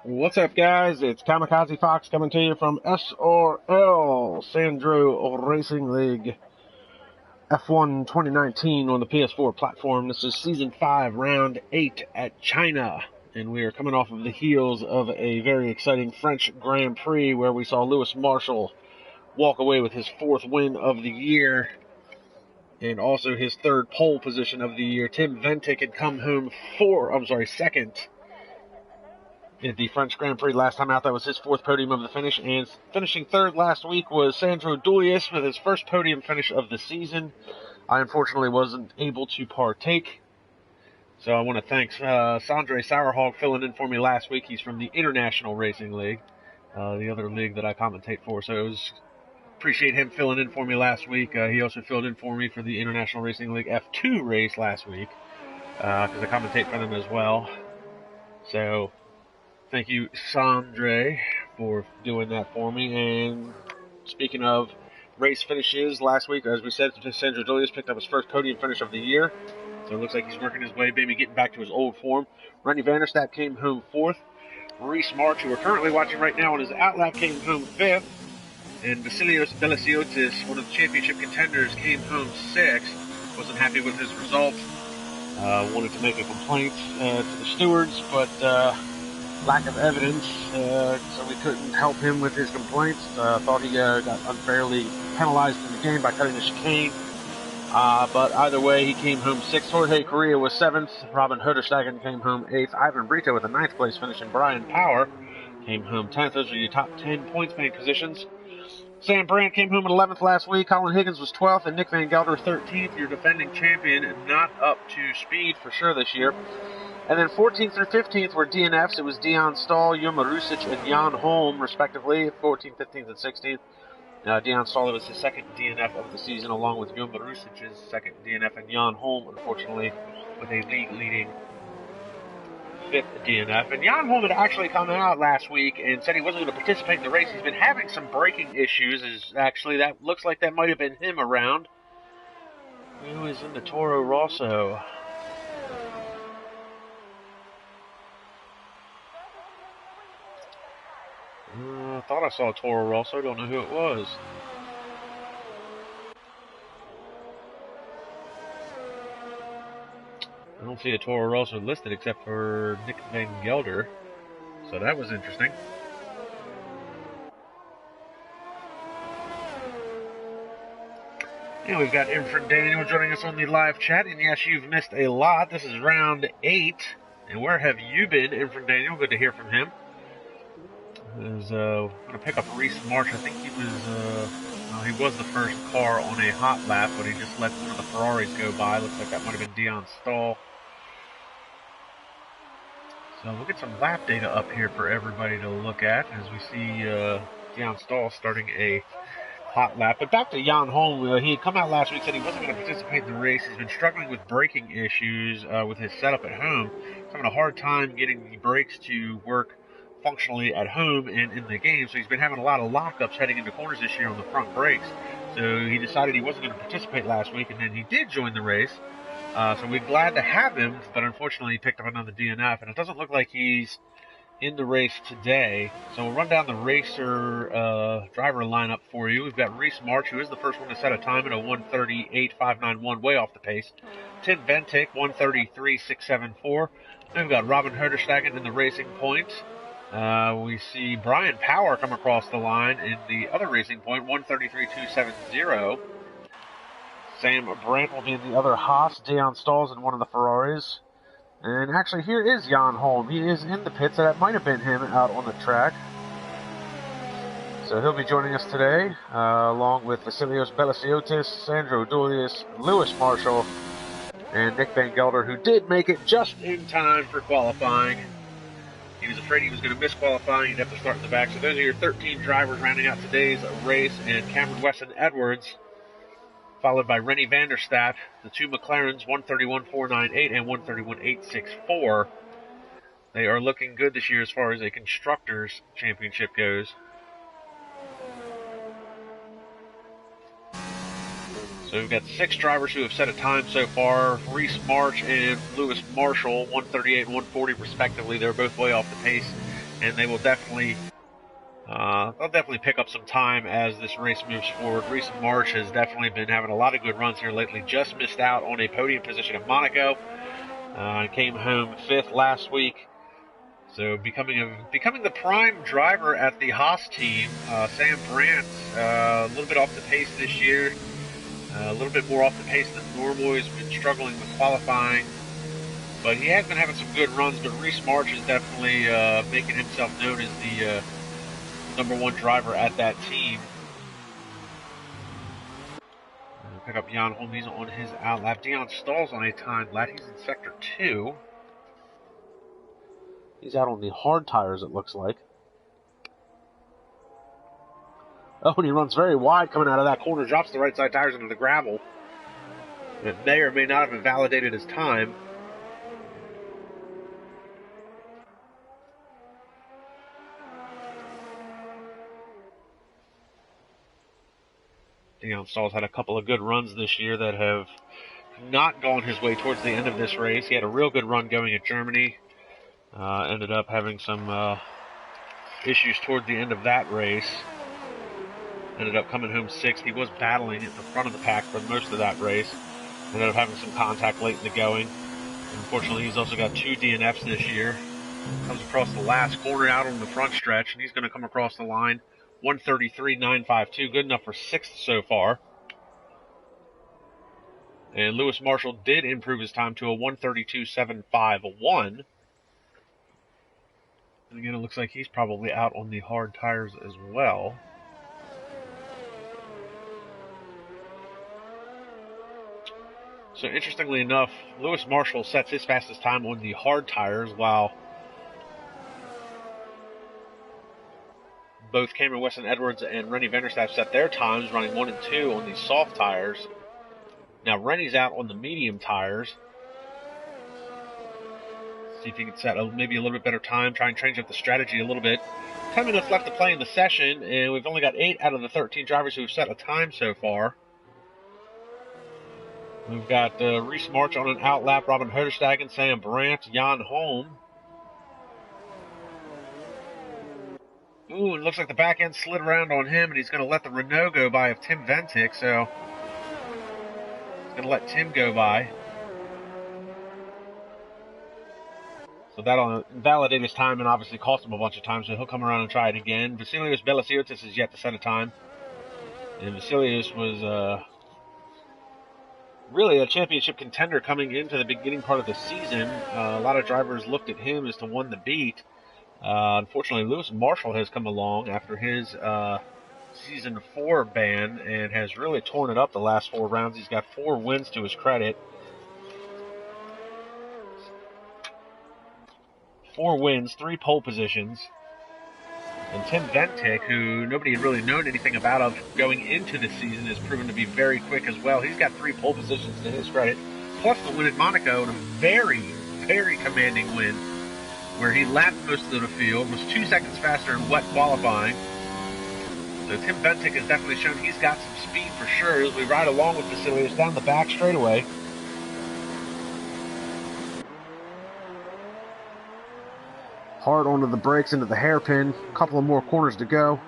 What's up, guys? It's Kamikaze Fox coming to you from SRL, Sandro Racing League, F1 2019 on the PS4 platform. This is Season 5, Round 8 at China, and we are coming off of the heels of a very exciting French Grand Prix where we saw Lewis Marshall walk away with his 4th win of the year and also his 3rd pole position of the year. Tim Ventic had come home 2nd in the French Grand Prix last time out. That was his 4th podium of the finish, and finishing 3rd last week was Sandro Doulis with his 1st podium finish of the season. I unfortunately wasn't able to partake, so I want to thank Sandro Sauerhog filling in for me last week. He's from the International Racing League, the other league that I commentate for, so appreciate him filling in for me last week. He also filled in for me for the International Racing League F2 race last week, because I commentate for them as well. So thank you, Sandro, for doing that for me. And speaking of race finishes, last week, as we said, Sandro Doulis picked up his 1st podium finish of the year. So it looks like he's working his way, maybe getting back to his old form. Rennie van der Staap came home 4th. Reese March, who we're currently watching right now on his outlap, came home 5th. And Vasilios Belasiotis, one of the championship contenders, came home 6th. Wasn't happy with his results. Wanted to make a complaint to the stewards, but lack of evidence, so we couldn't help him with his complaints. Thought he got unfairly penalized in the game by cutting the chicane. But either way, he came home 6th. Jorge Correa was 7th. Robin Hoderstagen came home 8th. Ivan Brito with a 9th place finish, and Brian Power came home 10th. Those are your top 10 points bank positions. Sam Brandt came home at 11th last week. Colin Higgins was 12th, and Nick Van Gelder 13th. Your defending champion, not up to speed for sure this year. And then 14th through 15th were DNFs. It was Dion Stahl, Juma Rusic, and Jan Holm, respectively, 14th, 15th, and 16th. Dion Stahl was his 2nd DNF of the season, along with Juma Rusic's 2nd DNF, and Jan Holm, unfortunately, with a league-leading 5th DNF. And Jan Holm had actually come out last week and said he wasn't going to participate in the race. He's been having some braking issues. That looks like that might have been him around. Who is in the Toro Rosso? I thought I saw Toro Rosso. I don't know who it was. I don't see a Toro Rosso listed except for Nick Van Gelder. So that was interesting. And we've got Infant Daniel joining us on the live chat. And yes, you've missed a lot. This is round 8. And where have you been, Infant Daniel? Good to hear from him. I'm going to pick up Reese March. I think he was the first car on a hot lap, but he just let one of the Ferraris go by. Looks like that might have been Dion Stahl. So we'll get some lap data up here for everybody to look at as we see Dion Stahl starting a hot lap. But back to Jan Holm, he had come out last week, said he wasn't going to participate in the race. He's been struggling with braking issues with his setup at home. He's having a hard time getting the brakes to work functionally at home and in the game, so he's been having a lot of lockups heading into corners this year on the front brakes. So he decided he wasn't going to participate last week, and then he did join the race. So we're glad to have him, but unfortunately he picked up another DNF, and it doesn't look like he's in the race today. So we'll run down the racer driver lineup for you. We've got Reese March, who is the first one to set a time at a 1:38.591, way off the pace. Tim Ventic, 1:33.674. Then we've got Robin Hoderstagen in the Racing Point. We see Brian Power come across the line in the other Racing Point, 1:33.270. Sam Brandt will be in the other Haas. Dion Stahl's in one of the Ferraris. And actually, here is Jan Holm. He is in the pits, so that might have been him out on the track. So he'll be joining us today, along with Vasilios Belasiotis, Sandro Doulis, Lewis Marshall, and Nick Van Gelder, who did make it just in time for qualifying. He was afraid he was going to miss qualifying. He'd have to start in the back. So those are your 13 drivers rounding out today's race. And Cameron Weston Edwards, followed by Rennie van der Staap, the 2 McLarens, 1:31.498 and 1:31.864. They are looking good this year as far as a Constructors' Championship goes. So we've got 6 drivers who have set a time so far. Reese March and Lewis Marshall, 1:38 and 1:40 respectively. They're both way off the pace and they will definitely they'll definitely pick up some time as this race moves forward. Reese March has definitely been having a lot of good runs here lately. Just missed out on a podium position at Monaco. Came home 5th last week. So becoming the prime driver at the Haas team. Sam Brandt, a little bit off the pace this year. A little bit more off the pace than normal. He's been struggling with qualifying. But he has been having some good runs. But Reese March is definitely making himself known as the #1 driver at that team. Pick up Jan Holm. He's on his outlap. Dion Stahl's on a timed lap. He's in sector 2. He's out on the hard tires, it looks like. Oh, and he runs very wide coming out of that corner. Drops the right side tires into the gravel. It may or may not have invalidated his time. Dion Stahl's had a couple of good runs this year that have not gone his way towards the end of this race. He had a real good run going at Germany. Ended up having some issues toward the end of that race. Ended up coming home 6th. He was battling at the front of the pack for most of that race. Ended up having some contact late in the going. Unfortunately, he's also got 2 DNFs this year. Comes across the last corner out on the front stretch, and he's going to come across the line. 1:33.952, good enough for 6th so far. And Lewis Marshall did improve his time to a 1:32.751. And again, it looks like he's probably out on the hard tires as well. So interestingly enough, Lewis Marshall sets his fastest time on the hard tires, while both Cameron Weston-Edwards and Rennie Vanderstapp set their times running 1 and 2 on the soft tires. Now Rennie's out on the medium tires. See if he can set maybe a little bit better time, try and change up the strategy a little bit. 10 minutes left to play in the session, and we've only got 8 out of the 13 drivers who have set a time so far. We've got Reese March on an outlap, Robin Hoderstagen, Sam Brandt, Jan Holm. Ooh, it looks like the back end slid around on him, and he's going to let the Renault go by of Tim Ventic, so he's going to let Tim go by. So that'll invalidate his time and obviously cost him a bunch of time, so he'll come around and try it again. Vasilios Belasiotis is yet to set a time. And Vasilios was really a championship contender coming into the beginning part of the season. A lot of drivers looked at him as the one to beat. Unfortunately, Lewis Marshall has come along after his Season 4 ban and has really torn it up the last 4 rounds. He's got 4 wins to his credit. 4 wins, 3 pole positions. And Tim Ventic, who nobody had really known anything about of going into the season, has proven to be very quick as well. He's got 3 pole positions to his credit, plus the win at Monaco, and a very, very commanding win, where he lapped most of the field, was 2 seconds faster in wet qualifying. So Tim Ventic has definitely shown he's got some speed for sure as we ride along with Vasilios down the back straightaway. Hard onto the brakes, into the hairpin. A couple of more corners to go.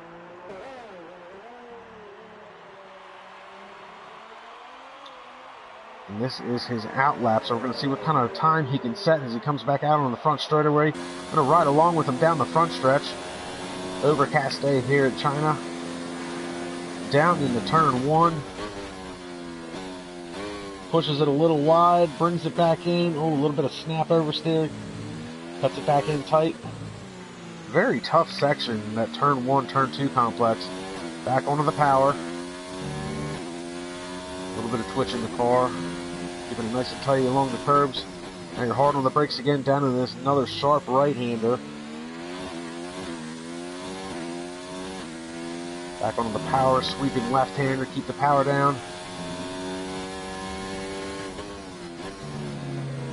And this is his outlap, so we're going to see what kind of time he can set as he comes back out on the front straightaway. I'm going to ride along with him down the front stretch. Overcast day here at China. Down into turn 1. Pushes it a little wide, brings it back in. Oh, a little bit of snap oversteer. Cuts it back in tight. Very tough section, that turn 1, turn 2 complex. Back onto the power. A little bit of twitch in the car. Keeping it nice and tight along the curbs. Now you're hard on the brakes again, down to this another sharp right-hander. Back onto the power, sweeping left-hander, keep the power down.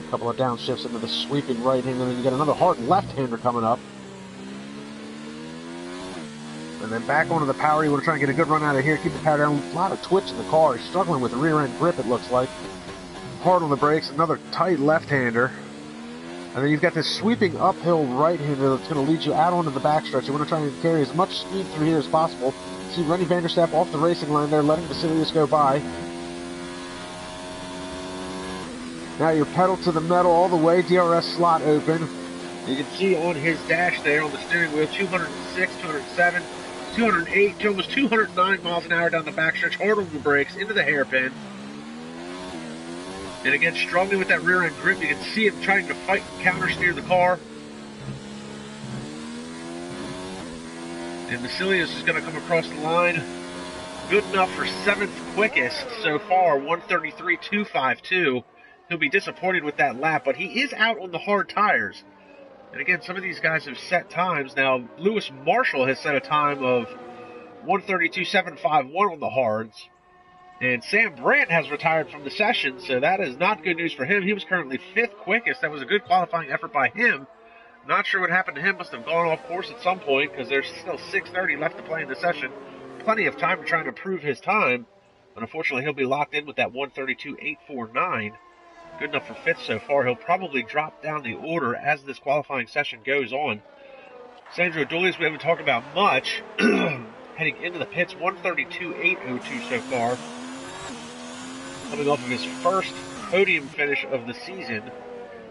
A couple of downshifts into the sweeping right-hander, and then you got another hard left-hander coming up. And then back onto the power. You want to try and get a good run out of here. Keep the power down. A lot of twitch in the car. He's struggling with the rear end grip, it looks like. Hard on the brakes. Another tight left-hander. And then you've got this sweeping uphill right-hander that's going to lead you out onto the backstretch. You want to try and carry as much speed through here as possible. See Rennie Vanderstapp off the racing line there, letting Vasilius go by. Now you're pedal to the metal all the way, DRS slot open. You can see on his dash there on the steering wheel, 206, 207, 208, to almost 209 miles an hour down the backstretch, hard on the brakes, into the hairpin. And again, struggling with that rear end grip. You can see him trying to fight and counter steer the car. And Vasilius is going to come across the line. Good enough for 7th quickest so far, 133.252. He'll be disappointed with that lap, but he is out on the hard tires. And again, some of these guys have set times. Now, Lewis Marshall has set a time of 132.751 on the hards. And Sam Brandt has retired from the session, so that is not good news for him. He was currently 5th quickest. That was a good qualifying effort by him. Not sure what happened to him. Must have gone off course at some point because there's still 6:30 left to play in the session. Plenty of time to try and improve his time. But unfortunately, he'll be locked in with that 132.849. Good enough for 5th so far. He'll probably drop down the order as this qualifying session goes on. Sandro Doulis, we haven't talked about much. Heading into the pits, 132.802 so far. Coming off of his first podium finish of the season.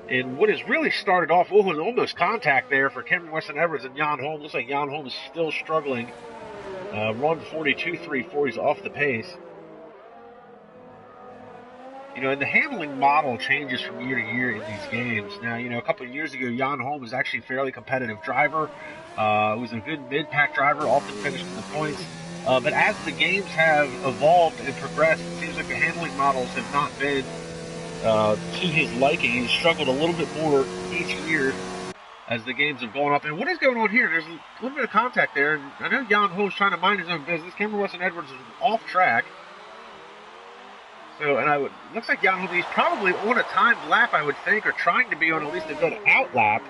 And what has really started off, almost contact there for Cameron Weston Edwards and Jan Holm. Looks like Jan Holm is still struggling. Run 42.34, he's off the pace. You know, and the handling model changes from year to year in these games. Now, you know, a couple of years ago, Jan Holm was actually a fairly competitive driver. Was a good mid-pack driver, often finished in the points. But as the games have evolved and progressed, it seems like the handling models have not been to his liking. He's struggled a little bit more each year as the games have gone up. And what is going on here? There's a little bit of contact there. And I know Jan Holm's trying to mind his own business. Cameron Weston Edwards is off track. So, and looks like Jan Holm, he's probably on a timed lap, I would think, or trying to be on at least a good out lap.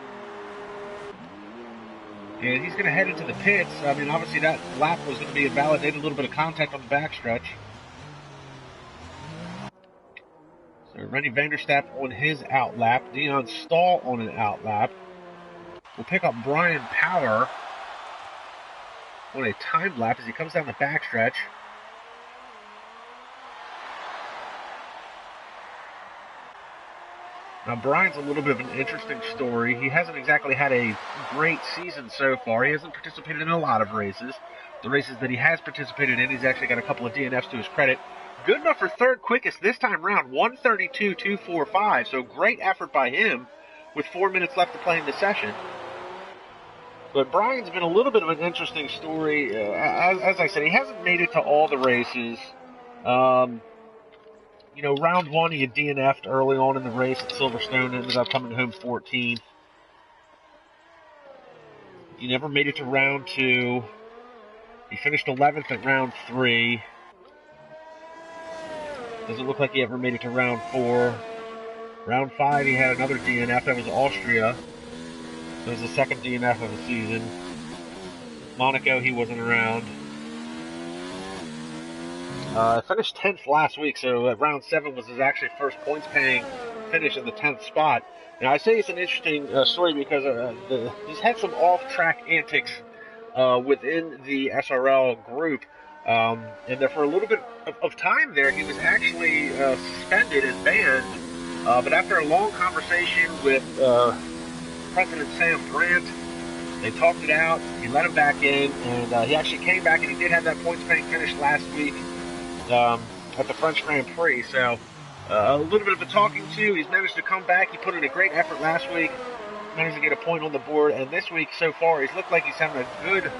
And he's going to head into the pits. I mean, obviously that lap was going to be invalidated, a little bit of contact on the backstretch. So Rennie Vanderstapp on his out lap. Dion Stahl on an out lap. We'll pick up Brian Power on a timed lap as he comes down the backstretch. Now, Brian's a little bit of an interesting story. He hasn't exactly had a great season so far. He hasn't participated in a lot of races. The races that he has participated in, he's actually got a couple of DNFs to his credit. Good enough for 3rd quickest this time around, 132.245. So great effort by him with 4 minutes left to play in the session. But Brian's been a little bit of an interesting story. As I said, he hasn't made it to all the races. You know, round 1, he had DNF'd early on in the race at Silverstone, ended up coming home 14th. He never made it to round 2. He finished 11th at round 3. Doesn't look like he ever made it to round 4. Round 5, he had another DNF. That was Austria. That was the 2nd DNF of the season. Monaco, he wasn't around. Finished 10th last week, so round 7 was his actually first points-paying finish in the 10th spot. And I say it's an interesting story because he's had some off-track antics within the SRL group. And there for a little bit of time there, he was actually suspended and banned. But after a long conversation with President Sam Brandt, they talked it out. He let him back in, and he actually came back, and he did have that points-paying finish last week. At the French Grand Prix, so a little bit of a talking to. He's managed to come back. He put in a great effort last week, managed to get a point on the board, and this week so far he's looked like he's having a good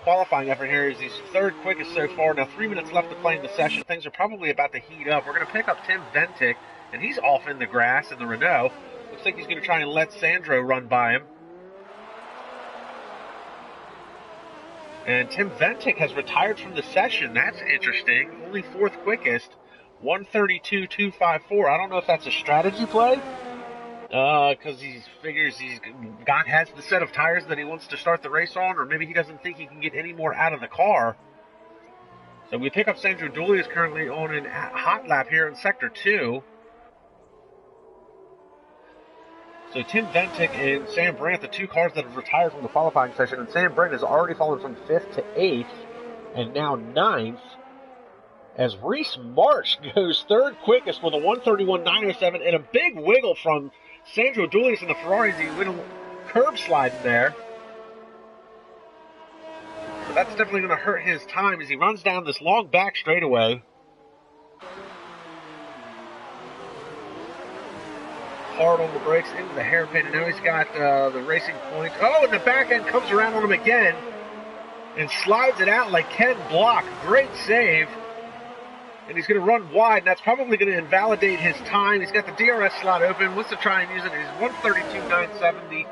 qualifying effort here. He's 3rd quickest so far. Now 3 minutes left to play in the session. Things are probably about to heat up. We're going to pick up Tim Ventic, and he's off in the grass in the Renault. Looks like he's going to try and let Sandro run by him. And Tim Ventic has retired from the session. That's interesting. Only 4th quickest. 132.254. I don't know if that's a strategy play. Because he figures has the set of tires that he wants to start the race on. Or maybe he doesn't think he can get any more out of the car. So we pick up Sandro Doulis currently on a hot lap here in Sector 2. So Tim Ventic and Sam Brandt, the two cars that have retired from the qualifying session, and Sam Brandt has already fallen from 5th to 8th, and now 9th, as Reese March goes 3rd quickest with a 131.907 and a big wiggle from Sandro Doulis in the Ferrari as he went a curb sliding there. So that's definitely going to hurt his time as he runs down this long back straightaway. Hard on the brakes into the hairpin, and now he's got the racing point. Oh, and the back end comes around on him again and slides it out like Ken Block. Great save. And he's going to run wide, and that's probably going to invalidate his time. He's got the DRS slot open, wants to try and use it. He's 132.970.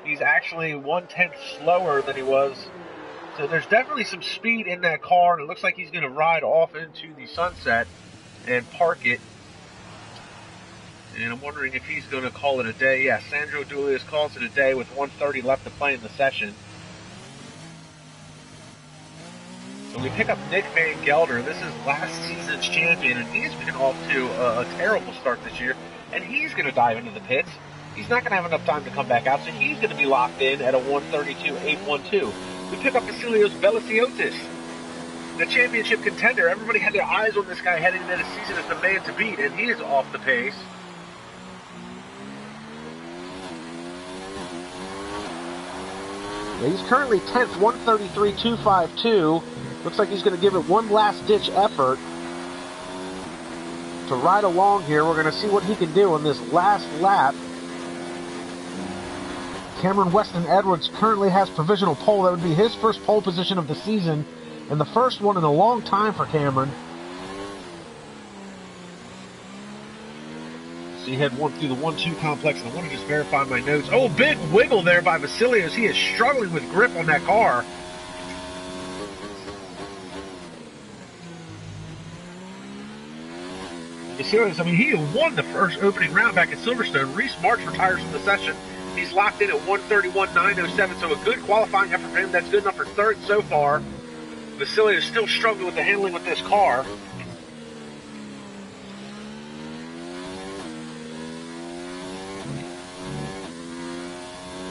He's actually 1/10 slower than he was. So there's definitely some speed in that car, and it looks like he's going to ride off into the sunset and park it. And I'm wondering if he's going to call it a day. Yeah, Sandro Doulis calls it a day with 1:30 left to play in the session. So we pick up Nick Van Gelder. This is last season's champion, and he's been off to a terrible start this year. And he's going to dive into the pits. He's not going to have enough time to come back out, so he's going to be locked in at a 132.812. We pick up Vasilios Veliciotis, the championship contender. Everybody had their eyes on this guy heading into the season as the man to beat, and he is off the pace. He's currently 10th, 133.252. Looks like he's going to give it one last-ditch effort to ride along here. We're going to see what he can do on this last lap. Cameron Weston Edwards currently has provisional pole. That would be his first pole position of the season, and the first one in a long time for Cameron. So he had one through the 1-2 complex, and I want to just verify my notes. Oh, big wiggle there by Vasilios. He is struggling with grip on that car. Vasilios, I mean, he won the first opening round back at Silverstone. Reese March retires from the session. He's locked in at 131.907, so a good qualifying effort for him. That's good enough for 3rd so far. Vasilios is still struggling with the handling with this car.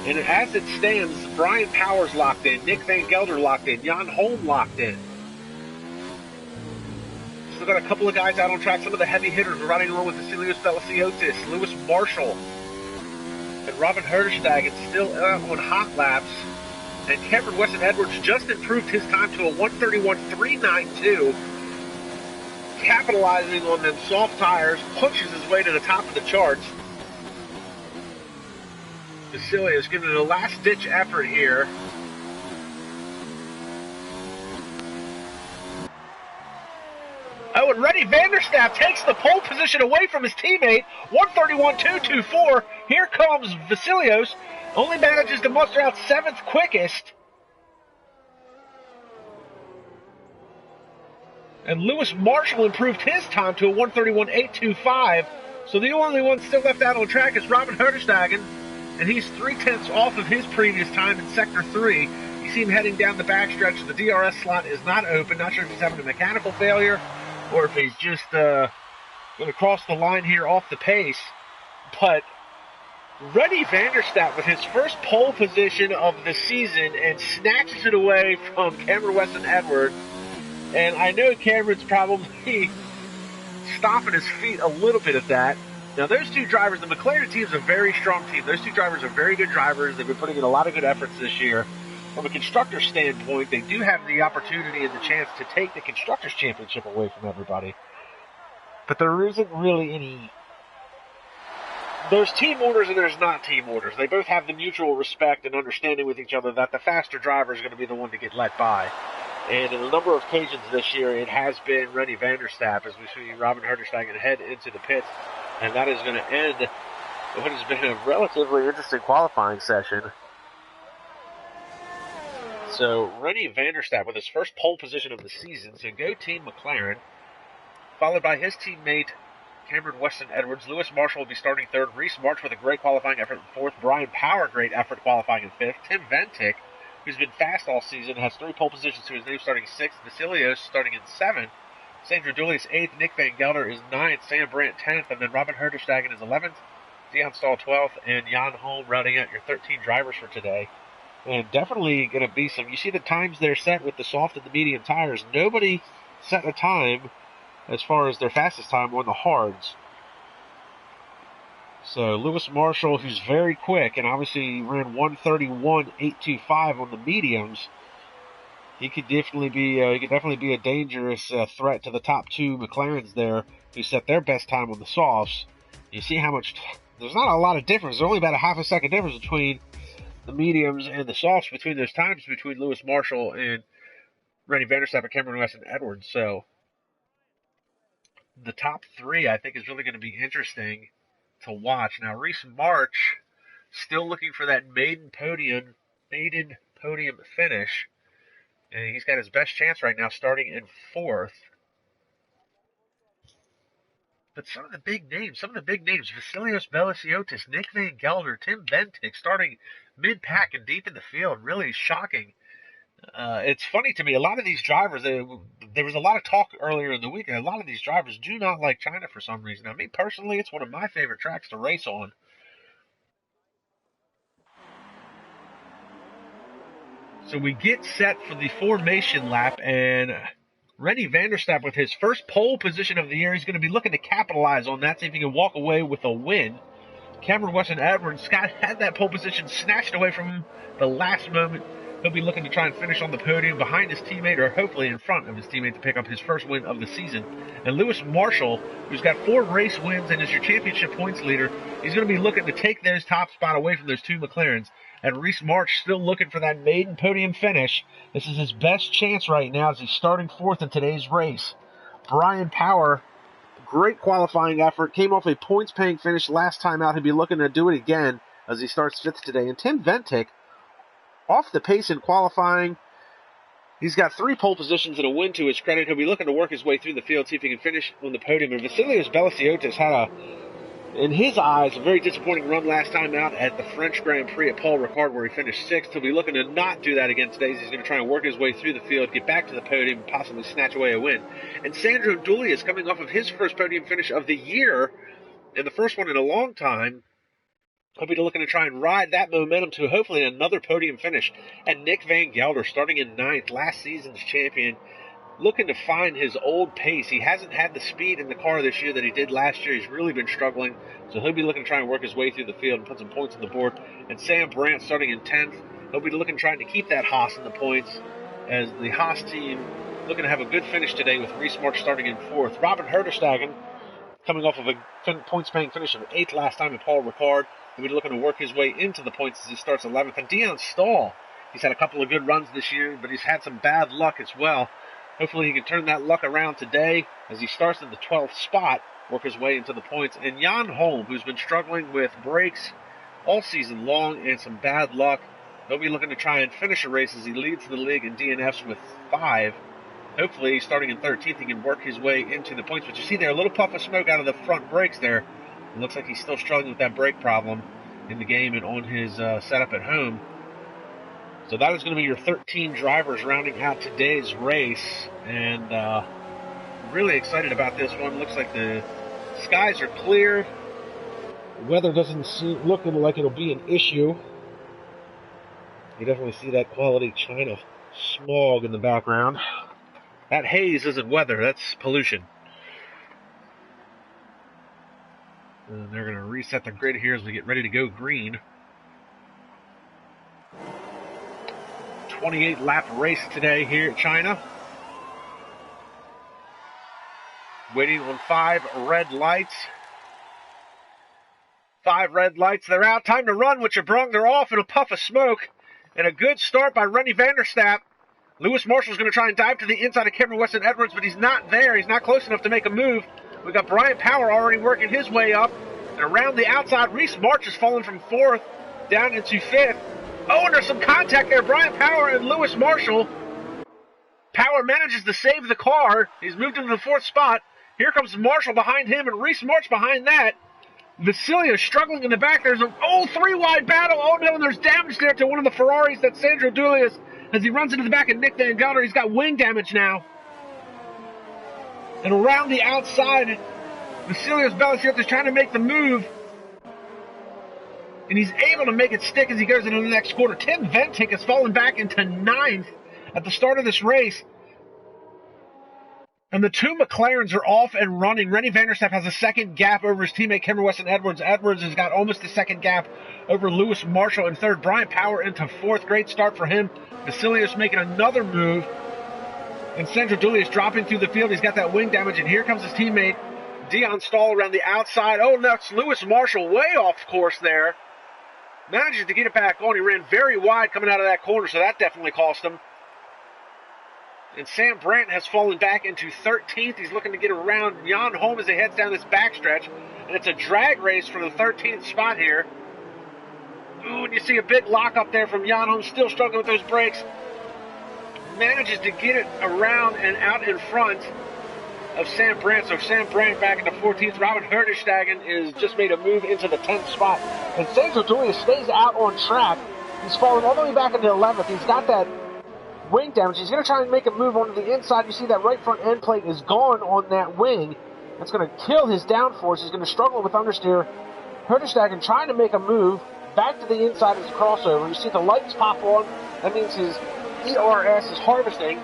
And as it stands, Brian Powers locked in, Nick Van Gelder locked in, Jan Holm locked in. Still got a couple of guys out on track. Some of the heavy hitters are riding along with Vasilios Veliciotis, Lewis Marshall, and Robin Herderstag. It's still on hot laps. And Cameron Weston Edwards just improved his time to a 131.392. Capitalizing on them soft tires, punches his way to the top of the charts. Vasilios giving it a last-ditch effort here. Oh, and Rennie Vanderstapp takes the pole position away from his teammate. 131.224. Here comes Vasilios. Only manages to muster out 7th quickest. And Lewis Marshall improved his time to a 131.825. So the only one still left out on track is Robin Herderstagen. And he's 3/10 off of his previous time in Sector 3. You see him heading down the backstretch. The DRS slot is not open. Not sure if he's having a mechanical failure or if he's just going to cross the line here off the pace. But Rennie Vanderstapp with his first pole position of the season and snatches it away from Cameron Weston Edwards. And I know Cameron's probably stomping his feet a little bit at that. Now, those two drivers, the McLaren team is a very strong team. Those two drivers are very good drivers. They've been putting in a lot of good efforts this year. From a constructor's standpoint, they do have the opportunity and the chance to take the Constructors' Championship away from everybody. But there isn't really any... There's team orders and there's not team orders. They both have the mutual respect and understanding with each other that the faster driver is going to be the one to get let by. And in a number of occasions this year, it has been Rennie Vanderstapp as we see Robin Herderstegen head into the pits. And that is going to end what has been a relatively interesting qualifying session. So, Rennie Vanderstapp with his first pole position of the season. So, go Team McLaren. Followed by his teammate, Cameron Weston Edwards. Lewis Marshall will be starting 3rd. Reese March with a great qualifying effort in 4th. Brian Power, great effort qualifying in 5th. Tim Ventic, who's been fast all season, has 3 pole positions to his name, starting 6th. Vasilios starting in 7th. Sandro Doulis 8th, Nick Van Gelder is 9th, Sam Brandt 10th, and then Robin Herderstegen is 11th. Dion Stahl 12th, and Jan Holm rounding out your 13 drivers for today. And definitely going to be some, you see the times they're set with the soft and the medium tires. Nobody set a time as far as their fastest time on the hards. So Lewis Marshall, who's very quick, and obviously ran 1:31.825 on the mediums, he could definitely be a dangerous threat to the top two McLarens there, who set their best time on the softs. You see how much, there's not a lot of difference. There's only about a half a second difference between the mediums and the softs between those times between Lewis Marshall and Rennie van der Stappen, Cameron West, and Edwards. So the top three, I think, is really going to be interesting to watch. Now, Reese March still looking for that maiden podium finish, and he's got his best chance right now starting in 4th. But some of the big names, Vasilios Belasiotis, Nick Van Gelder, Tim Bentic, starting mid-pack and deep in the field, really shocking. It's funny to me, a lot of these drivers, there was a lot of talk earlier in the week, and a lot of these drivers do not like China for some reason. Now, me personally, it's one of my favorite tracks to race on. So we get set for the formation lap, and Rennie van der Stappen, with his first pole position of the year, he's going to be looking to capitalize on that, see if he can walk away with a win. Cameron West and Edwards, Scott had that pole position snatched away from him the last moment. He'll be looking to try and finish on the podium behind his teammate, or hopefully in front of his teammate, to pick up his first win of the season. And Lewis Marshall, who's got 4 race wins and is your championship points leader, he's going to be looking to take those top spot away from those 2 McLarens. And Reese March still looking for that maiden podium finish. This is his best chance right now as he's starting 4th in today's race. Brian Power, great qualifying effort, came off a points-paying finish last time out. He'll be looking to do it again as he starts 5th today. And Tim Bentic, off the pace in qualifying, he's got 3 pole positions and a win to his credit. He'll be looking to work his way through the field, see if he can finish on the podium. And Vasilios Belasiotis had in his eyes, a very disappointing run last time out at the French Grand Prix at Paul Ricard, where he finished 6th. He'll be looking to not do that again today. He's going to try and work his way through the field, get back to the podium, and possibly snatch away a win. And Sandro Doulis is coming off of his first podium finish of the year, and the first one in a long time. He'll be looking to try and ride that momentum to hopefully another podium finish. And Nick Van Gelder, starting in 9th, last season's champion, looking to find his old pace. He hasn't had the speed in the car this year that he did last year. He's really been struggling, so he'll be looking to try and work his way through the field and put some points on the board. And Sam Brandt, starting in 10th, he'll be looking trying to keep that Haas in the points, as the Haas team looking to have a good finish today with Reese March starting in 4th. Robin Herterstagen, coming off of a points-paying finish of 8th last time at Paul Ricard, he'll be looking to work his way into the points as he starts 11th. And Dion Stahl, he's had a couple of good runs this year, but he's had some bad luck as well. Hopefully he can turn that luck around today as he starts in the 12th spot, work his way into the points. And Jan Holm, who's been struggling with brakes all season long and some bad luck, he'll be looking to try and finish a race as he leads the league in DNFs with 5. Hopefully, starting in 13th, he can work his way into the points. But you see there, a little puff of smoke out of the front brakes there. It looks like he's still struggling with that brake problem in the game and on his setup at home. So that is going to be your 13 drivers rounding out today's race. And really excited about this one. Looks like the skies are clear. The weather doesn't seem looking like it'll be an issue. You definitely see that quality China smog in the background. That haze isn't weather, that's pollution. And they're going to reset the grid here as we get ready to go green. 28 lap race today here at China. Waiting on 5 red lights. 5 red lights, they're out. Time to run with LeBrun. They're off in a puff of smoke. And a good start by Rennie van der Stappen. Lewis Marshall's going to try and dive to the inside of Cameron West and Edwards, but he's not there. He's not close enough to make a move. We've got Brian Power already working his way up. And around the outside, Reese March has fallen from 4th down into 5th. Oh, and there's some contact there. Brian Power and Lewis Marshall. Power manages to save the car. He's moved into the 4th spot. Here comes Marshall behind him and Reese March behind that. Vasilia struggling in the back. There's a 3-wide battle. Oh, no, and there's damage there to one of the Ferraris. That's Sandro Doulis as he runs into the back of Nick Van Gelder. He's got wing damage now. And around the outside, Vasilios Belasiotis is trying to make the move. and he's able to make it stick as he goes into the next quarter. Tim Ventic has fallen back into 9th at the start of this race. And the two McLarens are off and running. Rennie Vanderstapp has a second gap over his teammate Cameron Weston Edwards. Edwards has got almost a second gap over Lewis Marshall in third. Brian Power into fourth. Great start for him. Vasilios making another move. And Sandro Doulis dropping through the field. He's got that wing damage. And here comes his teammate Dion Stahl around the outside. Oh, that's Lewis Marshall way off course there. Manages to get it back on. He ran very wide coming out of that corner, so that definitely cost him. And Sam Brandt has fallen back into 13th. He's looking to get around Jan Holm as he heads down this backstretch. And it's a drag race for the 13th spot here. Ooh, and you see a big lock up there from Jan Holm, still struggling with those brakes. Manages to get it around and out in front of Sam Brandt. So Sam Brandt back into 14th. Robin Herdestagen is just made a move into the 10th spot. And Sandro Doulis stays out on track. He's fallen all the way back into 11th. He's got that wing damage. He's going to try and make a move onto the inside. You see that right front end plate is gone on that wing. That's going to kill his downforce. He's going to struggle with understeer. Herdestagen trying to make a move back to the inside as a crossover. You see the lights pop on. That means his ERS is harvesting.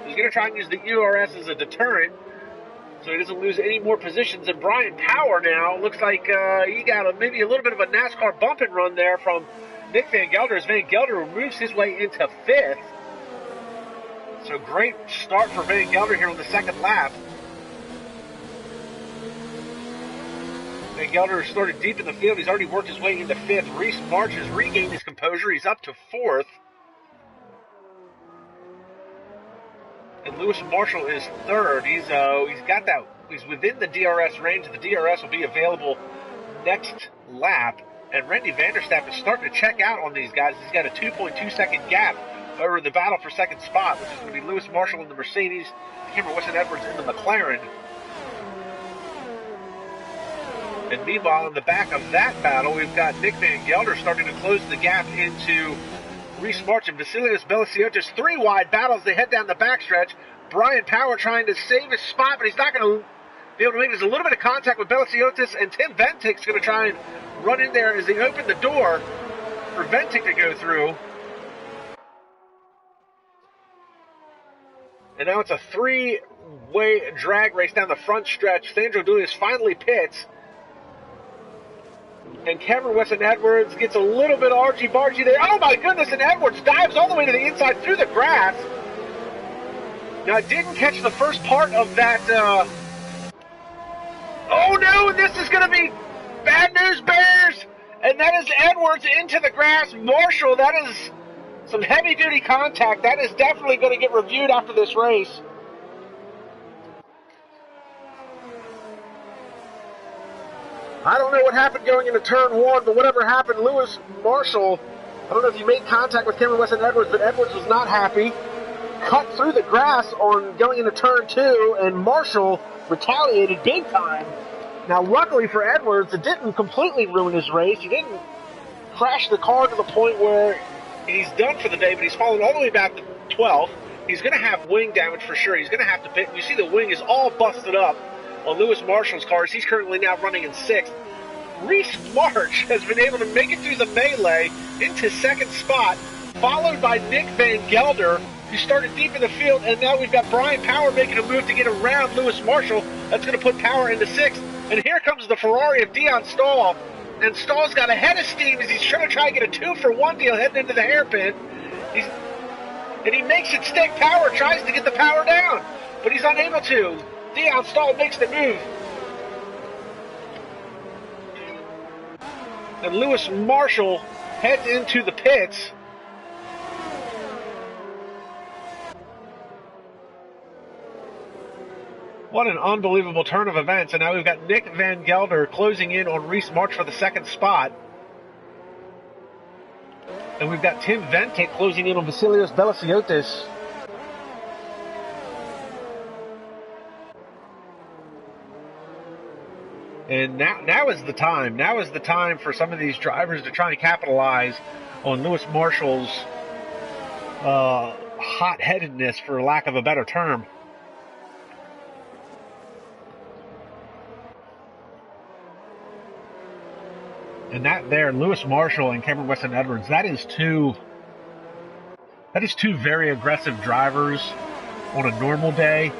He's going to try and use the ERS as a deterrent so he doesn't lose any more positions. And Brian Power now looks like he got maybe a little bit of a NASCAR bump and run there from Nick Van Gelder as Van Gelder moves his way into 5th. So great start for Van Gelder here on the second lap. Van Gelder started deep in the field. He's already worked his way into 5th. Reese March has regained his composure. He's up to 4th. And Lewis Marshall is 3rd. He's within the DRS range. The DRS will be available next lap. And Randy Vanderstapp is starting to check out on these guys. He's got a 2.2 second gap over the battle for second spot, which is going to be Lewis Marshall in the Mercedes, Cameron Weston Edwards in the McLaren. And meanwhile, in the back of that battle, we've got Nick Van Gelder starting to close the gap into Reese March and Vasilios Belisiotis. 3 wide battles. They head down the backstretch. Brian Power trying to save his spot, but he's not going to be able to make. There's a little bit of contact with Belisiotis, and Tim Ventic's going to try and run in there as they open the door for Ventic to go through. And now it's a 3-way drag race down the front stretch. Sandro Doulis finally pits. And Cameron Weston Edwards gets a little bit argy-bargy there. Oh my goodness, and Edwards dives all the way to the inside through the grass. Now I didn't catch the first part of that. Oh no, this is going to be bad news bears. And that is Edwards into the grass. Marshall, that is some heavy-duty contact. That is definitely going to get reviewed after this race. I don't know what happened going into turn 1, but whatever happened, Lewis Marshall, I don't know if you made contact with Cameron Weston Edwards, but Edwards was not happy. Cut through the grass on going into turn 2, and Marshall retaliated big time. Now, luckily for Edwards, it didn't completely ruin his race. He didn't crash the car to the point where he's done for the day, but he's fallen all the way back to 12th. He's going to have wing damage for sure. He's going to have to pit. You see the wing is all busted up on Lewis Marshall's cars. He's currently now running in 6th. Reese March has been able to make it through the melee into 2nd spot, followed by Nick Van Gelder, who started deep in the field, and now we've got Brian Power making a move to get around Lewis Marshall. That's going to put Power into 6th. And here comes the Ferrari of Dion Stahl. And Stahl's got a head of steam as he's trying to get a 2-for-1 deal heading into the hairpin. And he makes it stick. Power tries to get the power down, but he's unable to. Dion Stahl makes the move. And Lewis Marshall heads into the pits. What an unbelievable turn of events. And now we've got Nick Van Gelder closing in on Reese March for the 2nd spot. And we've got Tim Ventic closing in on Vasilios Belisiotis. And now is the time. Now is the time for some of these drivers to try and capitalize on Lewis Marshall's hot-headedness, for lack of a better term. And that there, Lewis Marshall and Cameron Weston Edwards, that is two very aggressive drivers on a normal day.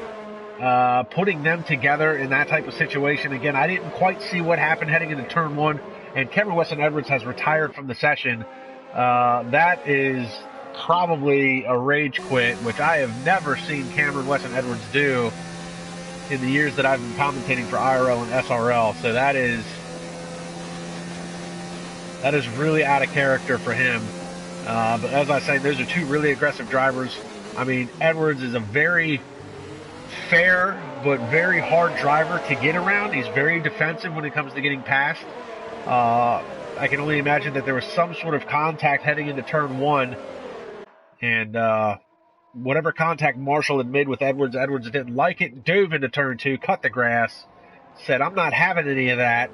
Putting them together in that type of situation, again, I didn't quite see what happened heading into turn one, and Cameron Weston Edwards has retired from the session. That is probably a rage quit, which I have never seen Cameron Weston Edwards do in the years that I've been commentating for IRL and SRL. So that is really out of character for him. But as I say, those are two really aggressive drivers. I mean, Edwards is a very fair but very hard driver to get around. He's very defensive when it comes to getting past. I can only imagine that there was some sort of contact heading into turn one, and whatever contact Marshall had made with Edwards didn't like it, dove into turn two, cut the grass, said, I'm not having any of that.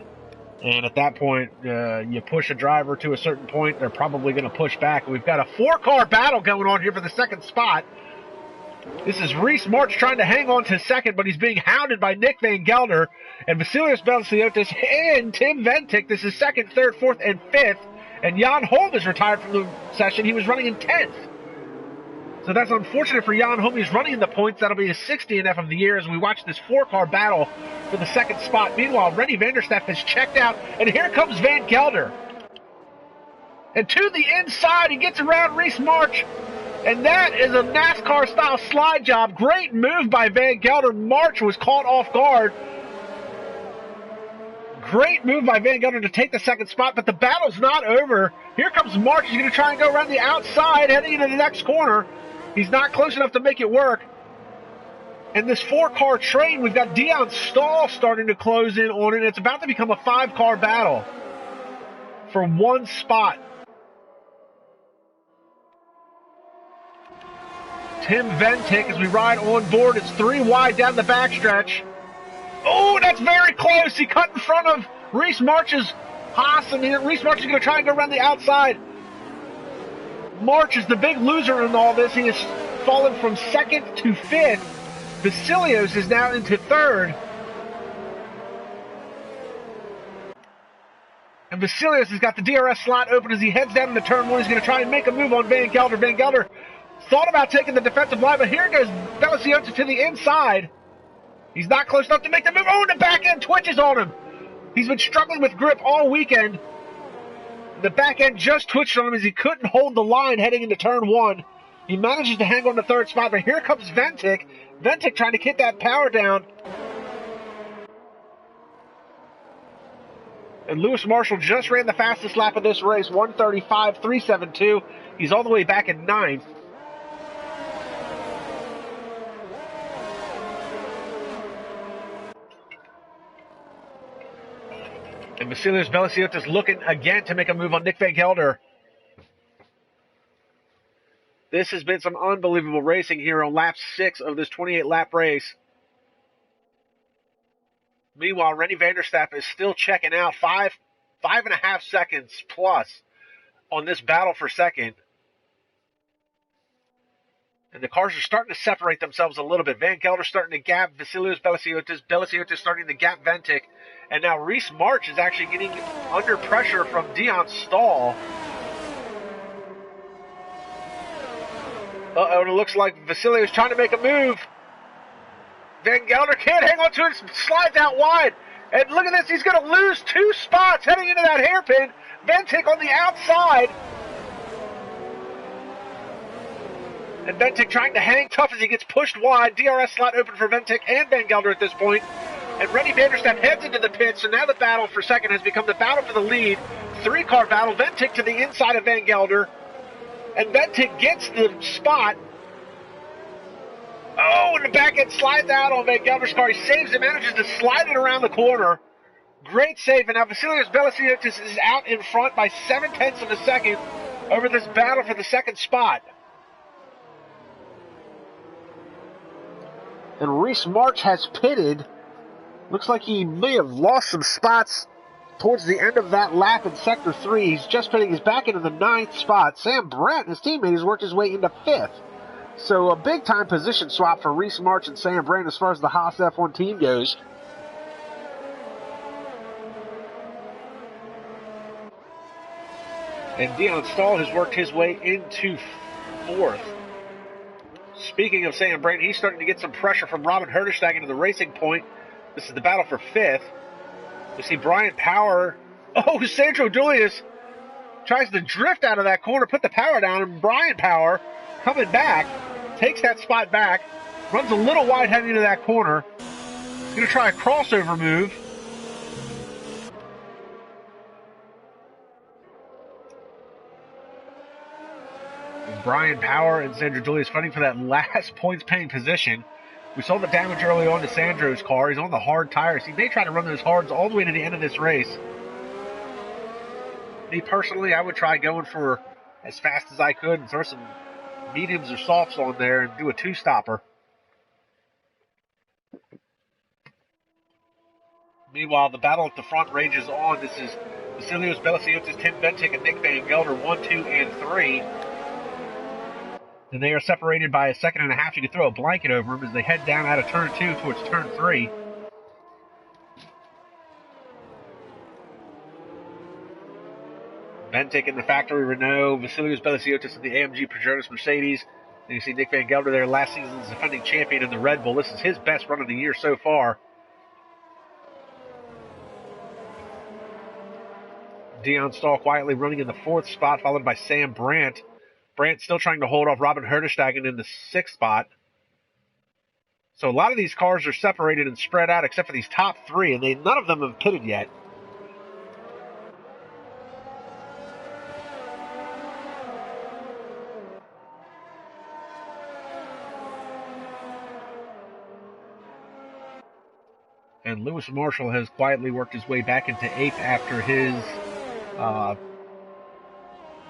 And at that point, you push a driver to a certain point, they're probably going to push back. We've got a 4-car battle going on here for the second spot. This is Reese March trying to hang on to second, but he's being hounded by Nick Van Gelder and Vasilios Belsiotis and Tim Ventic. This is second, third, fourth, and fifth. And Jan Holm is retired from the session. He was running in 10th. So that's unfortunate for Jan Holm. He's running in the points. That'll be his 60th of the year as we watch this 4-car battle for the second spot. Meanwhile, Rennie Vanderstaff has checked out, and here comes Van Gelder. And to the inside, he gets around Reese March. And that is a NASCAR-style slide job. Great move by Van Gelder. March was caught off guard. Great move by Van Gelder to take the second spot, but the battle's not over. Here comes March. He's going to try and go around the outside, heading into the next corner. He's not close enough to make it work. And this 4-car train, we've got Dion Stahl starting to close in on it. It's about to become a 5-car battle for one spot. Tim Ventic as we ride on board. It's 3 wide down the backstretch. Oh, that's very close. He cut in front of Reese March's Haas, and Reese March is going to try and go around the outside. March is the big loser in all this. He has fallen from second to fifth. Vasilios is now into third. And Vasilios has got the DRS slot open as he heads down into turn one. He's going to try and make a move on Van Gelder. Van Gelder thought about taking the defensive line, but here goes Belsiotis to the inside. He's not close enough to make the move. Oh, and the back end twitches on him. He's been struggling with grip all weekend. The back end just twitched on him as he couldn't hold the line heading into turn one. He manages to hang on the third spot, but here comes Ventic. Ventic trying to get that power down. And Lewis Marshall just ran the fastest lap of this race, 1:35.372. He's all the way back in ninth. And Vasilios Belsiotis looking again to make a move on Nick Van Gelder. This has been some unbelievable racing here on lap 6 of this 28-lap race. Meanwhile, Rennie Vanderstapp is still checking out 5.5 seconds plus on this battle for second. And the cars are starting to separate themselves a little bit. Van Gelder starting to gap Vasilios Belsiotis. Belsiotis starting to gap Ventic. And now Reese March is actually getting under pressure from Dion Stahl. Uh-oh, and it looks like Vasilios trying to make a move. Van Gelder can't hang on to it. Slides out wide. And look at this. He's going to lose 2 spots heading into that hairpin. Ventic on the outside. And Ventic trying to hang tough as he gets pushed wide. DRS slot open for Ventic and Van Gelder at this point. And Rennie Vanderstapp heads into the pits, so now the battle for second has become the battle for the lead. 3-car battle. Ventic to the inside of Van Gelder. And Ventic gets the spot. Oh, and the back end slides out on Van Gelder's car. He saves it, manages to slide it around the corner. Great save. And now Vasilios Belsiotis is out in front by 0.7 of a second over this battle for the second spot. And Reese March has pitted. Looks like he may have lost some spots towards the end of that lap in Sector 3. He's just pitting. He's back into the 9th spot. Sam Brandt, his teammate, has worked his way into 5th. So a big-time position swap for Reese March and Sam Brandt as far as the Haas F1 team goes. And Dion Stahl has worked his way into 4th. Speaking of Sam Brayton, he's starting to get some pressure from Robin Herderstag to the racing point. This is the battle for 5th. We see Brian Power. Oh, Sandro Doulis tries to drift out of that corner, put the power down, and Brian Power coming back, takes that spot back, runs a little wide heading into that corner. He's going to try a crossover move. And Brian Power and Sandro Doulis fighting for that last points-paying position. We saw the damage early on to Sandro's car. He's on the hard tires. He may try to run those hards all the way to the end of this race. Me personally, I would try going for as fast as I could and throw some mediums or softs on there and do a 2-stopper. Meanwhile, the battle at the front rages on. This is Vasilios Belasiotis, Tim Bentic, and Nick Van Gelder, 1, 2, and 3. And they are separated by a second and a half. You can throw a blanket over them as they head down out of turn 2 towards turn 3. Bentic in the factory Renault, Vasilios Belasiotis in the AMG Peugeot Mercedes. And you see Nick Van Gelder there, last season's defending champion in the Red Bull. This is his best run of the year so far. Dion Stahl quietly running in the 4th spot, followed by Sam Brandt. Brandt still trying to hold off Robin Herderstag in the 6th spot. So a lot of these cars are separated and spread out except for these top 3, and none of them have pitted yet. And Lewis Marshall has quietly worked his way back into 8th after his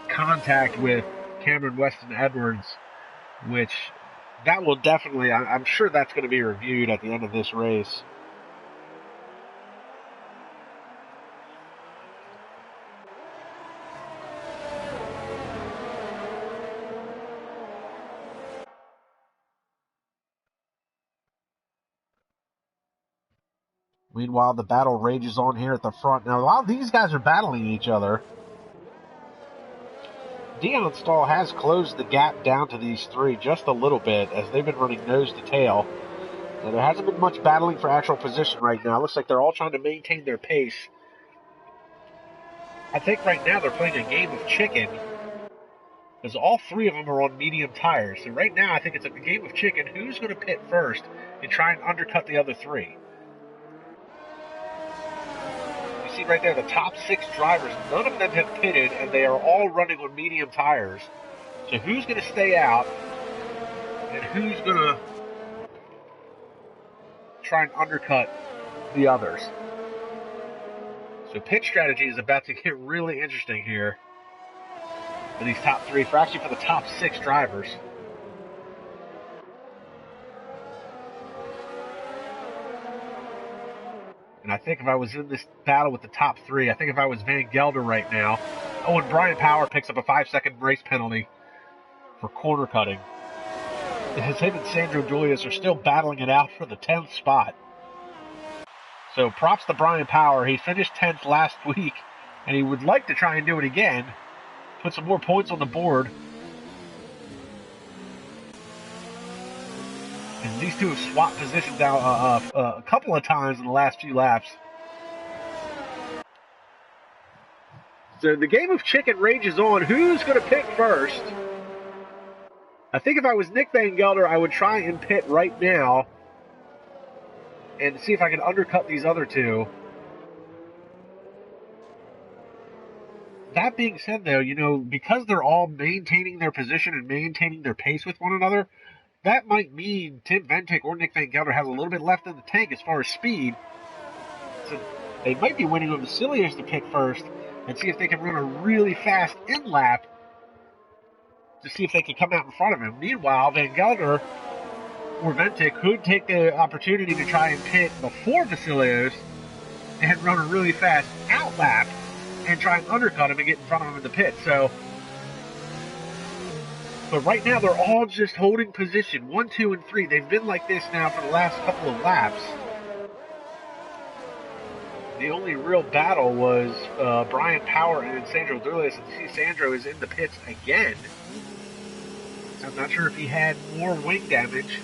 contact with Cameron Weston Edwards, which that will definitely, I'm sure that's going to be reviewed at the end of this race. Meanwhile, the battle rages on here at the front. Now, a lot of these guys are battling each other. Dion Stahl has closed the gap down to these 3 just a little bit as they've been running nose to tail. And there hasn't been much battling for actual position right now. Looks like they're all trying to maintain their pace. I think right now they're playing a game of chicken, because all 3 of them are on medium tires. So right now I think it's a game of chicken. Who's going to pit first and try and undercut the other 3? You see right there, the top 6 drivers, none of them have pitted, and they are all running on medium tires. So who's going to stay out, and who's going to try and undercut the others? So pit strategy is about to get really interesting here for these top 3, for the top 6 drivers. And I think if I was in this battle with the top 3, I think if I was Van Gelder right now. Oh, and Brian Power picks up a 5-second race penalty for corner cutting. As him and Sandro Doulis are still battling it out for the 10th spot. So props to Brian Power. He finished 10th last week, and he would like to try and do it again. Put some more points on the board. And these two have swapped positions out a couple of times in the last few laps. So the game of chicken rages on. Who's going to pit first? I think if I was Nick Van Gelder, I would try and pit right now and see if I can undercut these other 2. That being said, though, you know, because they're all maintaining their position and maintaining their pace with one another, that might mean Tim Bentic or Nick Van Gelder has a little bit left in the tank as far as speed. So they might be winning with Vasilios to pick first and see if they can run a really fast in-lap to see if they can come out in front of him. Meanwhile, Van Gelder or Bentic could take the opportunity to try and pit before Vasilios and run a really fast out-lap and try and undercut him and get in front of him in the pit. So, but right now they're all just holding position. 1, 2, and 3. They've been like this now for the last couple of laps. The only real battle was Brian Power and Sandro Doulis. And you see Sandro is in the pits again. I'm not sure if he had more wing damage.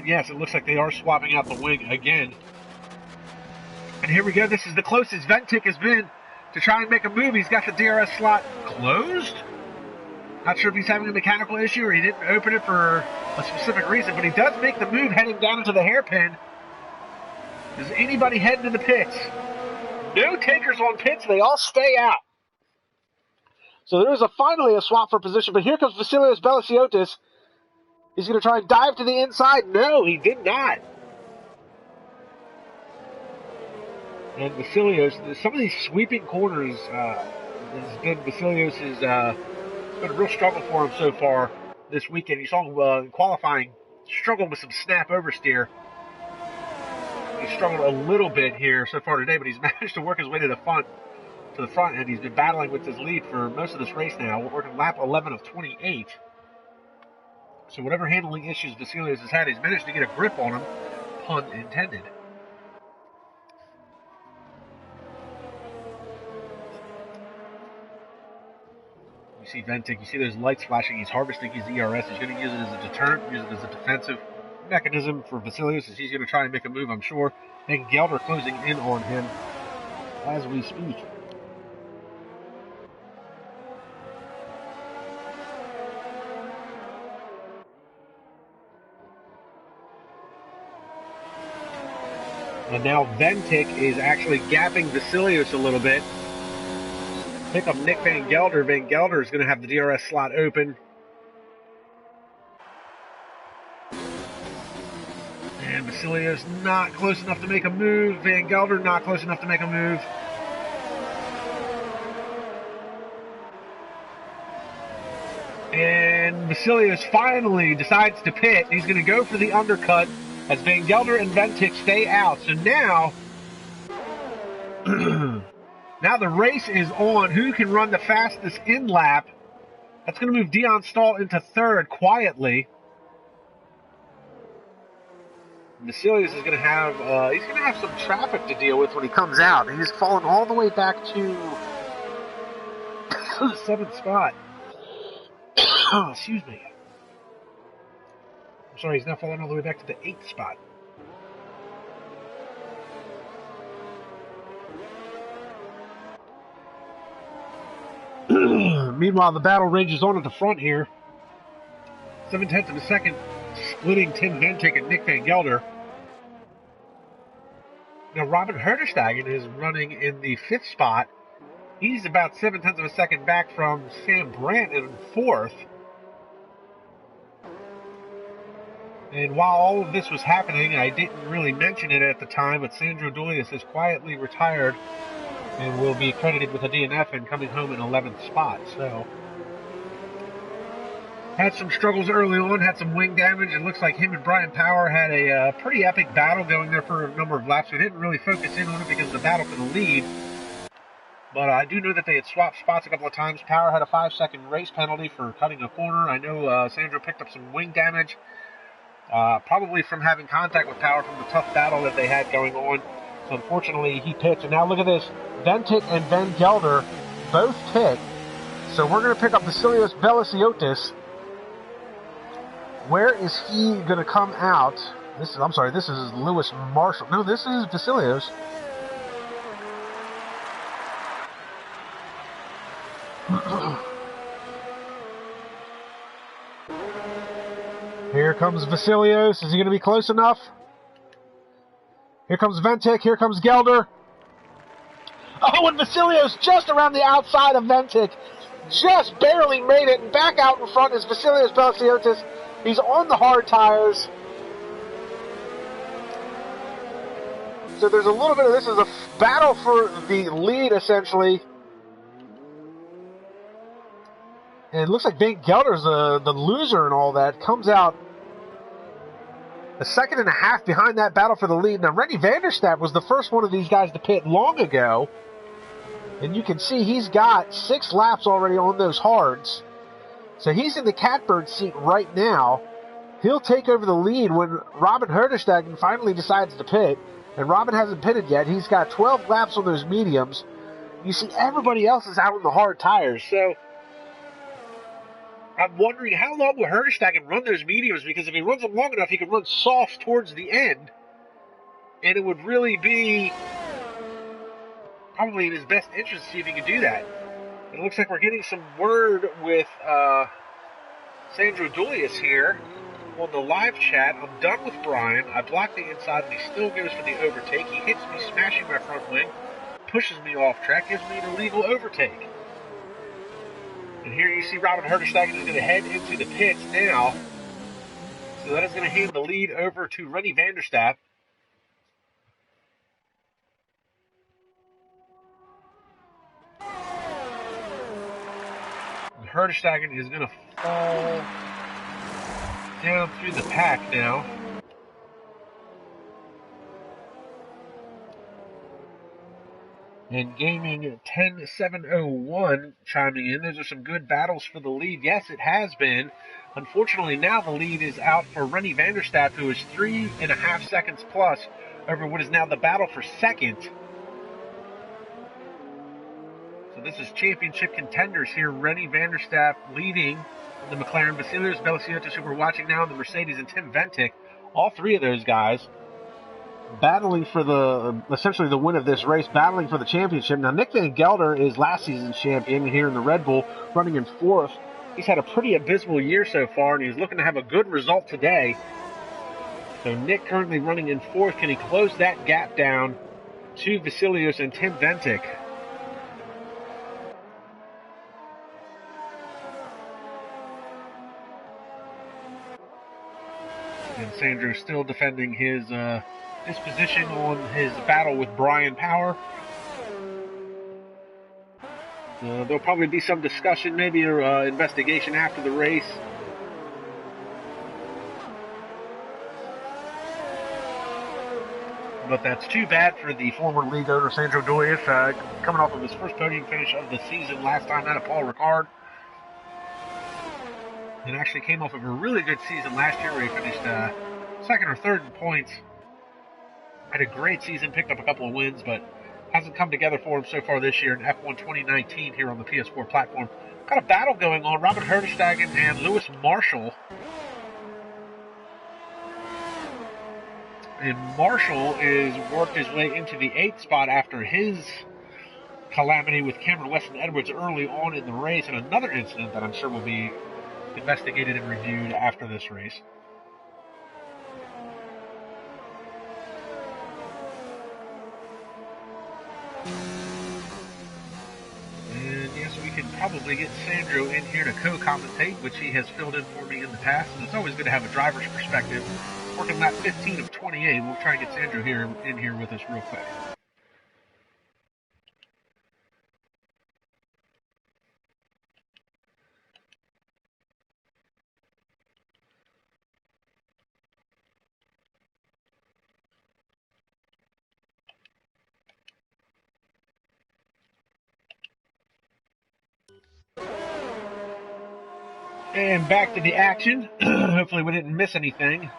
Yes, it looks like they are swapping out the wing again. And here we go. This is the closest Ventic has been to try and make a move. He's got the DRS slot closed. Not sure if he's having a mechanical issue or he didn't open it for a specific reason, but he does make the move heading down into the hairpin. Does anybody head into the pits? No takers on pits. They all stay out. So there is finally a swap for position, but here comes Vasilios Belasiotis. He's going to try and dive to the inside. No, he did not. And Vasilios, some of these sweeping corners has been Vasilios' been a real struggle for him so far this weekend. You saw him in qualifying struggle with some snap oversteer. He struggled a little bit here so far today, but he's managed to work his way to the front, and he's been battling with his lead for most of this race now. We're working lap 11 of 28. So whatever handling issues Vasilios has had, he's managed to get a grip on him, pun intended. You see Ventic, you see those lights flashing, he's harvesting his ERS, he's going to use it as a deterrent, use it as a defensive mechanism for Vasilios, as he's going to try and make a move, I'm sure. And Gelder closing in on him as we speak. And now Ventic is actually gapping Vasilios a little bit. Pick up Nick Van Gelder. Van Gelder is going to have the DRS slot open. And Vasilios not close enough to make a move. Van Gelder not close enough to make a move. And Vasilios finally decides to pit. He's going to go for the undercut as Van Gelder and Ventic stay out. So now, now the race is on. Who can run the fastest in lap? That's going to move Dion Stahl into third quietly. Vasilios is going to have he's going to have some traffic to deal with when he comes out. He's fallen all the way back to the 7th spot. Oh, excuse me. I'm sorry, he's now fallen all the way back to the 8th spot. Meanwhile, the battle rages on at the front here. 7/10 of a second, splitting Tim Ventic and Nick Van Gelder. Now, Robin Herterstegen is running in the 5th spot. He's about 7/10 of a second back from Sam Brandt in 4th. And while all of this was happening, I didn't really mention it at the time, but Sandro Doulis has quietly retired and will be credited with a DNF and coming home in 11th spot. So, had some struggles early on, had some wing damage. It looks like him and Brian Power had a pretty epic battle going there for a number of laps. We didn't really focus in on it because of the battle for the lead. But I do know that they had swapped spots a couple of times. Power had a 5-second race penalty for cutting a corner. I know Sandro picked up some wing damage. Probably from having contact with Power from the tough battle that they had going on. So unfortunately, he pits. And now look at this. Ventic and Van Gelder both pit. So we're going to pick up Vasilios Belasiotis. Where is he going to come out? This is Lewis Marshall. No, this is Vasilios. Here comes Vasilios. Is he going to be close enough? Here comes Ventic. Here comes Gelder. Oh, and Vasilios just around the outside of Ventic. Just barely made it. And back out in front is Vasilios Belasiotis. He's on the hard tires. So there's a little bit of this is a battle for the lead, essentially. And it looks like Van Gelder's the loser and all that. Comes out a second and a half behind that battle for the lead. Now, Rennie Vanderstadt was the first one of these guys to pit long ago. And you can see he's got 6 laps already on those hards. So he's in the catbird seat right now. he'll take over the lead when Robin Herdestegen finally decides to pit. And Robin hasn't pitted yet. He's got 12 laps on those mediums. You see everybody else is out on the hard tires. So I'm wondering how long will Herdestegen run those mediums, because if he runs them long enough, he can run soft towards the end. And it would really be probably in his best interest to see if he can do that. It looks like we're getting some word with Sandro Doulis here on the live chat. I'm done with Brian. I blocked the inside, and he still goes for the overtake. He hits me, smashing my front wing, pushes me off track, gives me an illegal overtake. And here you see Robin Herdestegen is going to head into the pits now. So that is going to hand the lead over to Rennie van der Staap. Herdestegen is going to fall down through the pack now. And gaming 10-701 chiming in. Those are some good battles for the lead. Yes, it has been. Unfortunately, now the lead is out for Rennie van der Staap, who is 3.5 seconds plus over what is now the battle for second. So this is championship contenders here. Rennie van der Staap leading the McLaren. Vasilios Belliciotis, who we're watching now in the Mercedes, and Tim Ventic. All three of those guys battling for essentially the win of this race, battling for the championship. Now, Nick Van Gelder is last season's champion here in the Red Bull, running in fourth. He's had a pretty abysmal year so far, and he's looking to have a good result today. So Nick currently running in fourth. Can he close that gap down to Vasilios and Tim Ventic? And Sandro still defending his position on his battle with Brian Power. There'll probably be some discussion, maybe an investigation after the race. But that's too bad for the former league owner, Sandro Doulis, coming off of his first podium finish of the season last time out of Paul Ricard. And actually came off of a really good season last year where he finished second or third in points. Had a great season, picked up a couple of wins, but hasn't come together for him so far this year in F1 2019 here on the PS4 platform. Got a battle going on. Robin Herdestegen and Lewis Marshall. And Marshall is worked his way into the 8th spot after his calamity with Cameron Weston Edwards early on in the race, and another incident that I'm sure will be investigated and reviewed after this race. And yes, we can probably get Sandro in here to co-commentate, which he has filled in for me in the past. And it's always good to have a driver's perspective. Working lap 15 of 28. We'll try and get Sandro in here with us real quick. And back to the action. Hopefully we didn't miss anything.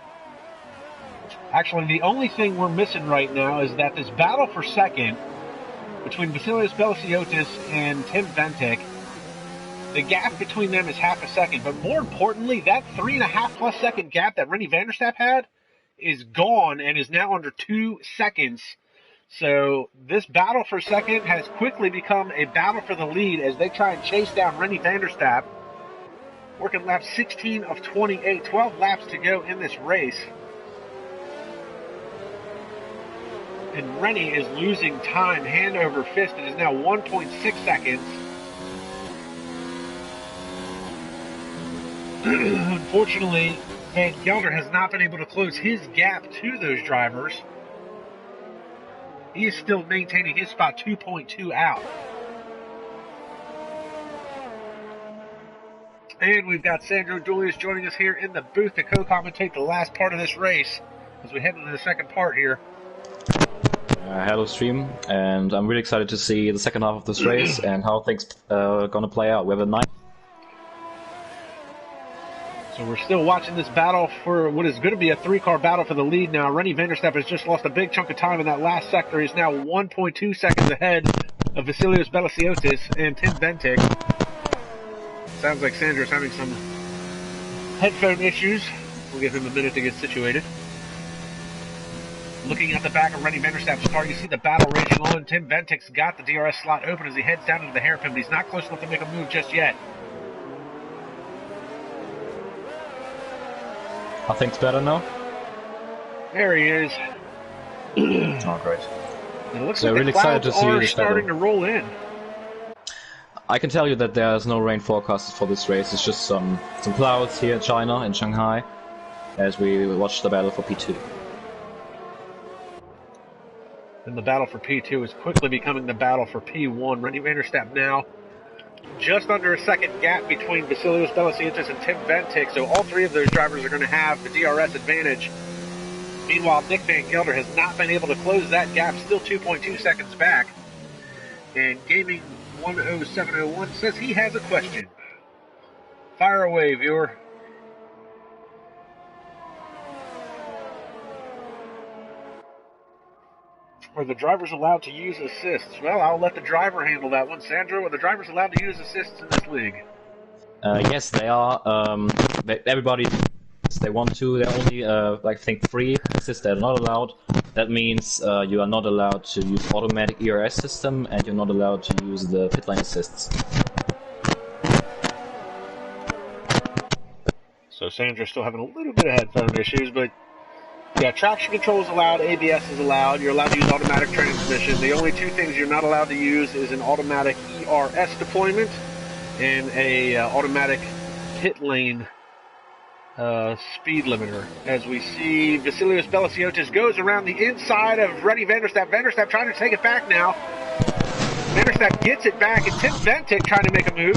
Actually, the only thing we're missing right now is that this battle for second between Vasilios Belliciotis and Tim Ventic, the gap between them is half a second. But more importantly, that 3.5 plus second gap that Rennie van der Staap had is gone and is now under 2 seconds. So this battle for second has quickly become a battle for the lead as they try and chase down Rennie van der Staap. Working lap 16 of 28, 12 laps to go in this race. And Rennie is losing time hand over fist. It is now 1.6 seconds. Unfortunately, Van Gelder has not been able to close his gap to those drivers. He is still maintaining his spot 2.2 out. And we've got Sandro Doulis joining us here in the booth to co-commentate the last part of this race as we head into the second part here. Hello stream, and I'm really excited to see the second half of this race and how things are going to play out. We have a nice... So So we're still watching this battle for what is going to be a 3-car battle for the lead now. Rennie van der Stab has just lost a big chunk of time in that last sector. He's now 1.2 seconds ahead of Vasilios Belasiotis and Tim Ventic. Sounds like Sandro's having some headphone issues. We'll give him a minute to get situated. Looking at the back of Rennie van der Stab's car, you see the battle raging on. Tim Ventic's got the DRS slot open as he heads down into the hairpin, but he's not close enough to make a move just yet. I think it's better now. There he is. Oh, great. It looks They're like really the clouds excited to see are this starting to roll in. I can tell you that there's no rain forecast for this race. It's just some clouds here in China, in Shanghai, as we watch the battle for P2. And the battle for P2 is quickly becoming the battle for P1. Rennie van der Stab now just under a second gap between Vasilios Belasiotis and Tim Ventic, so all three of those drivers are going to have the DRS advantage. Meanwhile, Nick Van Gelder has not been able to close that gap, still 2.2 seconds back. And Gaming 10701 says he has a question. Fire away, viewer. Are the drivers allowed to use assists? Well, I'll let the driver handle that one. Sandro, are the drivers allowed to use assists in this league? Yes, they are. Everybody, they want to. They're only, I think, 3 assists that are not allowed. That means you are not allowed to use automatic ERS system, and you're not allowed to use the pit lane assists. So Sandra's still having a little bit of headphone issues, but yeah, traction control is allowed, ABS is allowed, you're allowed to use automatic transmission. The only 2 things you're not allowed to use is an automatic ERS deployment and a automatic pit lane speed limiter. As we see Vasilios Belasiotis goes around the inside of Rennie van der Stab. Van der Stab trying to take it back now. Van der Stab gets it back, and Tim Ventic trying to make a move.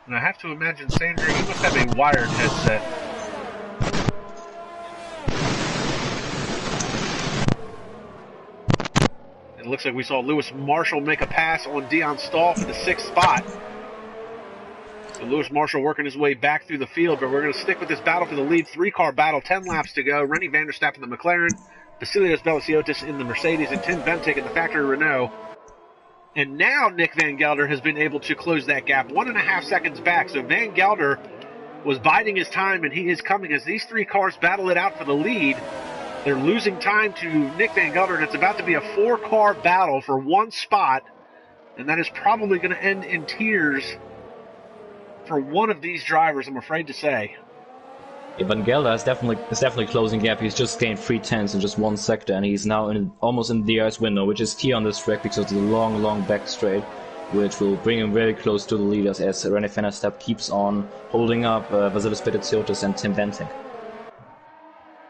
And I have to imagine Sandro, he must have a wired headset. It looks like we saw Lewis Marshall make a pass on Dion Stahl for the 6th spot. So Lewis Marshall working his way back through the field, but we're going to stick with this battle for the lead. 3-car battle, 10 laps to go. Rennie van der Stab in the McLaren, Vasilios Belasiotis in the Mercedes, and Tim Ventic in the factory Renault. And now Nick Van Gelder has been able to close that gap, 1.5 seconds back. So Van Gelder was biding his time, and he is coming as these 3 cars battle it out for the lead. They're losing time to Nick Van Gelder, and it's about to be a 4-car battle for 1 spot. And that is probably going to end in tears for one of these drivers, I'm afraid to say. Yeah, Van Gelder is definitely closing gap. He's just gained 3/10 in just 1 sector, and he's now almost in the DRS window, which is key on this track because of the long back straight, which will bring him very close to the leaders as Rennie van der Stab keeps on holding up Vasilios Belasiotis and Tim Ventic.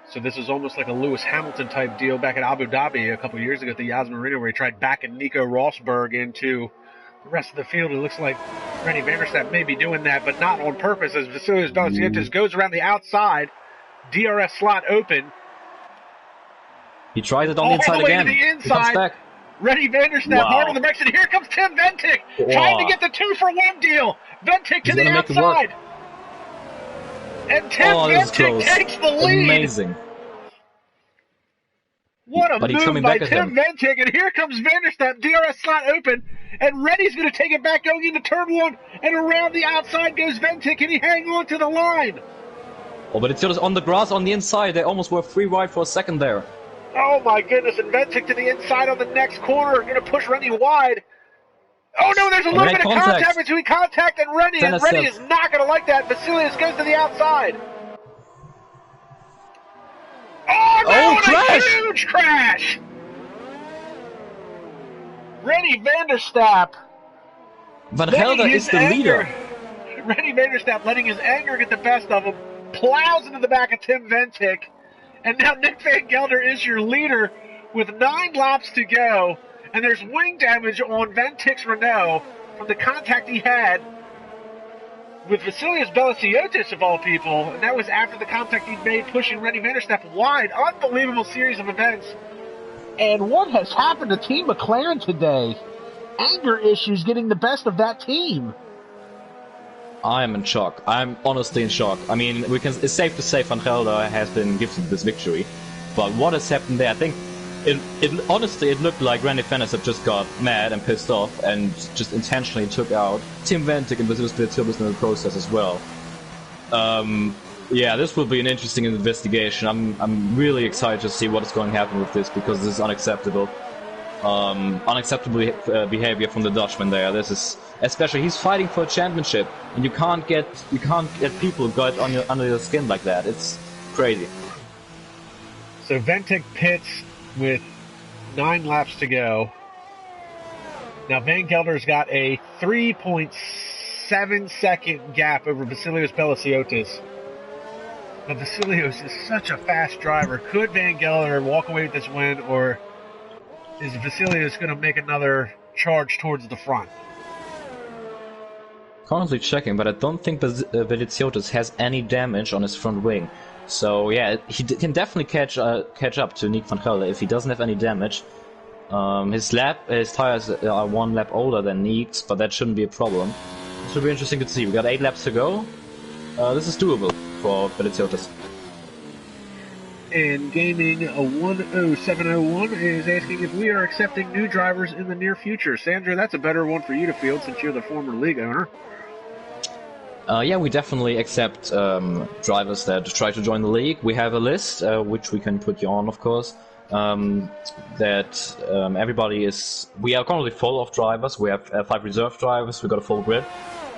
So this is almost like a Lewis Hamilton type deal back at Abu Dhabi a couple years ago at the Yas Marina, where he tried backing Nico Rosberg into the rest of the field. It looks like Rennie van der Stab may be doing that, but not on purpose, as Vasilios Belasiotis goes around the outside, DRS slot open. He tries it on the inside again. To the inside. He comes back. Rennie van der Stab hard on the brakes, and here comes Tim Ventic, trying to get the 2-for-1 deal. Ventic to the outside. And Tim Ventic takes the lead. Amazing. What a move by Tim Ventic, and here comes van der Stab, DRS slot open, and Rennie's going to take it back going into turn 1, and around the outside goes Ventic, and he hangs on to the line. Oh, but it's just on the grass on the inside. They almost were free wide for a second there. Oh my goodness, and Ventic to the inside on the next corner, going to push Rennie wide. Oh no, there's a little bit of contact between Contact and Rennie, and Rennie is not going to like that. Vasilios goes to the outside. Oh no, a huge crash! Rennie van der Stab. Van Gelder is the leader. Rennie van der Stab letting his anger get the best of him, plows into the back of Tim Ventic, and now Nick Van Gelder is your leader with 9 laps to go, and there's wing damage on Ventic's Renault from the contact he had with Vasilios Belasiotis, of all people, and that was after the contact he'd made pushing Rennie van der Stab wide. Unbelievable series of events. And what has happened to Team McLaren today? anger issues getting the best of that team. I am in shock. I'm honestly in shock. I mean, it's safe to say Van Gelder has been gifted this victory, but what has happened there? I think honestly it looked like Randy Fennis just got mad and pissed off and just intentionally took out Tim Ventic and Vasilis Velitsioutas in the process as well. Yeah, this will be an interesting investigation. I'm really excited to see what is going to happen with this, because this is unacceptable. Unacceptable behavior from the Dutchman there. This is, especially, he's fighting for a championship, and you can't get people got under your skin like that. It's crazy. So Ventic pits with 9 laps to go. Now Van Gelder's got a 3.7 second gap over Vasilis Velitsioutas. But Vasilis is such a fast driver. Could Van Gelder walk away with this win, or is Vasilis going to make another charge towards the front? Currently checking, but I don't think Velitsioutas has any damage on his front wing. So yeah, he can definitely catch up to Nick van Gelder if he doesn't have any damage. His tires are 1 lap older than Nick's, but that shouldn't be a problem. This will be interesting to see. We got 8 laps to go. This is doable for Velitsioutas. And Gaming 10701 is asking if we are accepting new drivers in the near future. Sandro, that's a better one for you to field since you're the former league owner. Yeah, we definitely accept drivers that try to join the league. We have a list, which we can put you on, of course, that everybody is... We are currently full of drivers. We have 5 reserve drivers. We've got a full grid.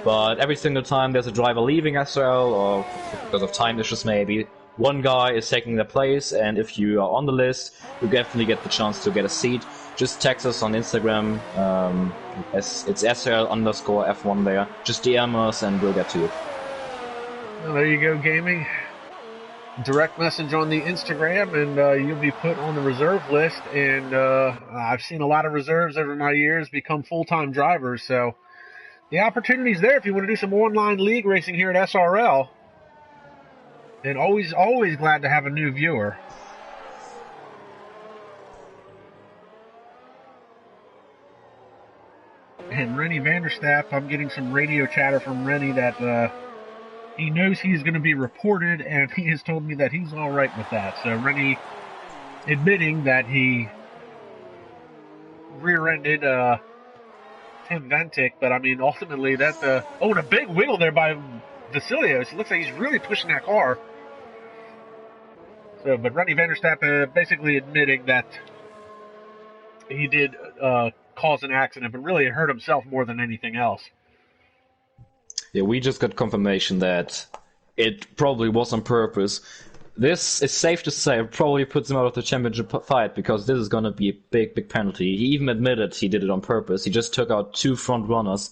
But every single time there's a driver leaving SRL, or because of time issues maybe, one guy is taking their place, and if you are on the list, you definitely get the chance to get a seat. Just text us on Instagram, it's SRL_F1 there. Just DM us and we'll get to you. Well, there you go, Gaming. Direct message on the Instagram, and you'll be put on the reserve list. And I've seen a lot of reserves over my years become full-time drivers, so the opportunity's there if you want to do some online league racing here at SRL. And always glad to have a new viewer. And Rennie Vanderstapp, I'm getting some radio chatter from Rennie that he knows he's going to be reported, and he has told me that he's all right with that. So Rennie admitting that he rear-ended Tim Ventic, but I mean, ultimately that and a big wiggle there by Velitsioutas. It looks like he's really pushing that car. So, but Rennie Vanderstapp basically admitting that he did cause an accident, but really it hurt himself more than anything else. Yeah, we just got confirmation that it probably was on purpose. This is safe to say probably puts him out of the championship fight, because this is going to be a big penalty. He even admitted he did it on purpose. He just took out 2 front runners.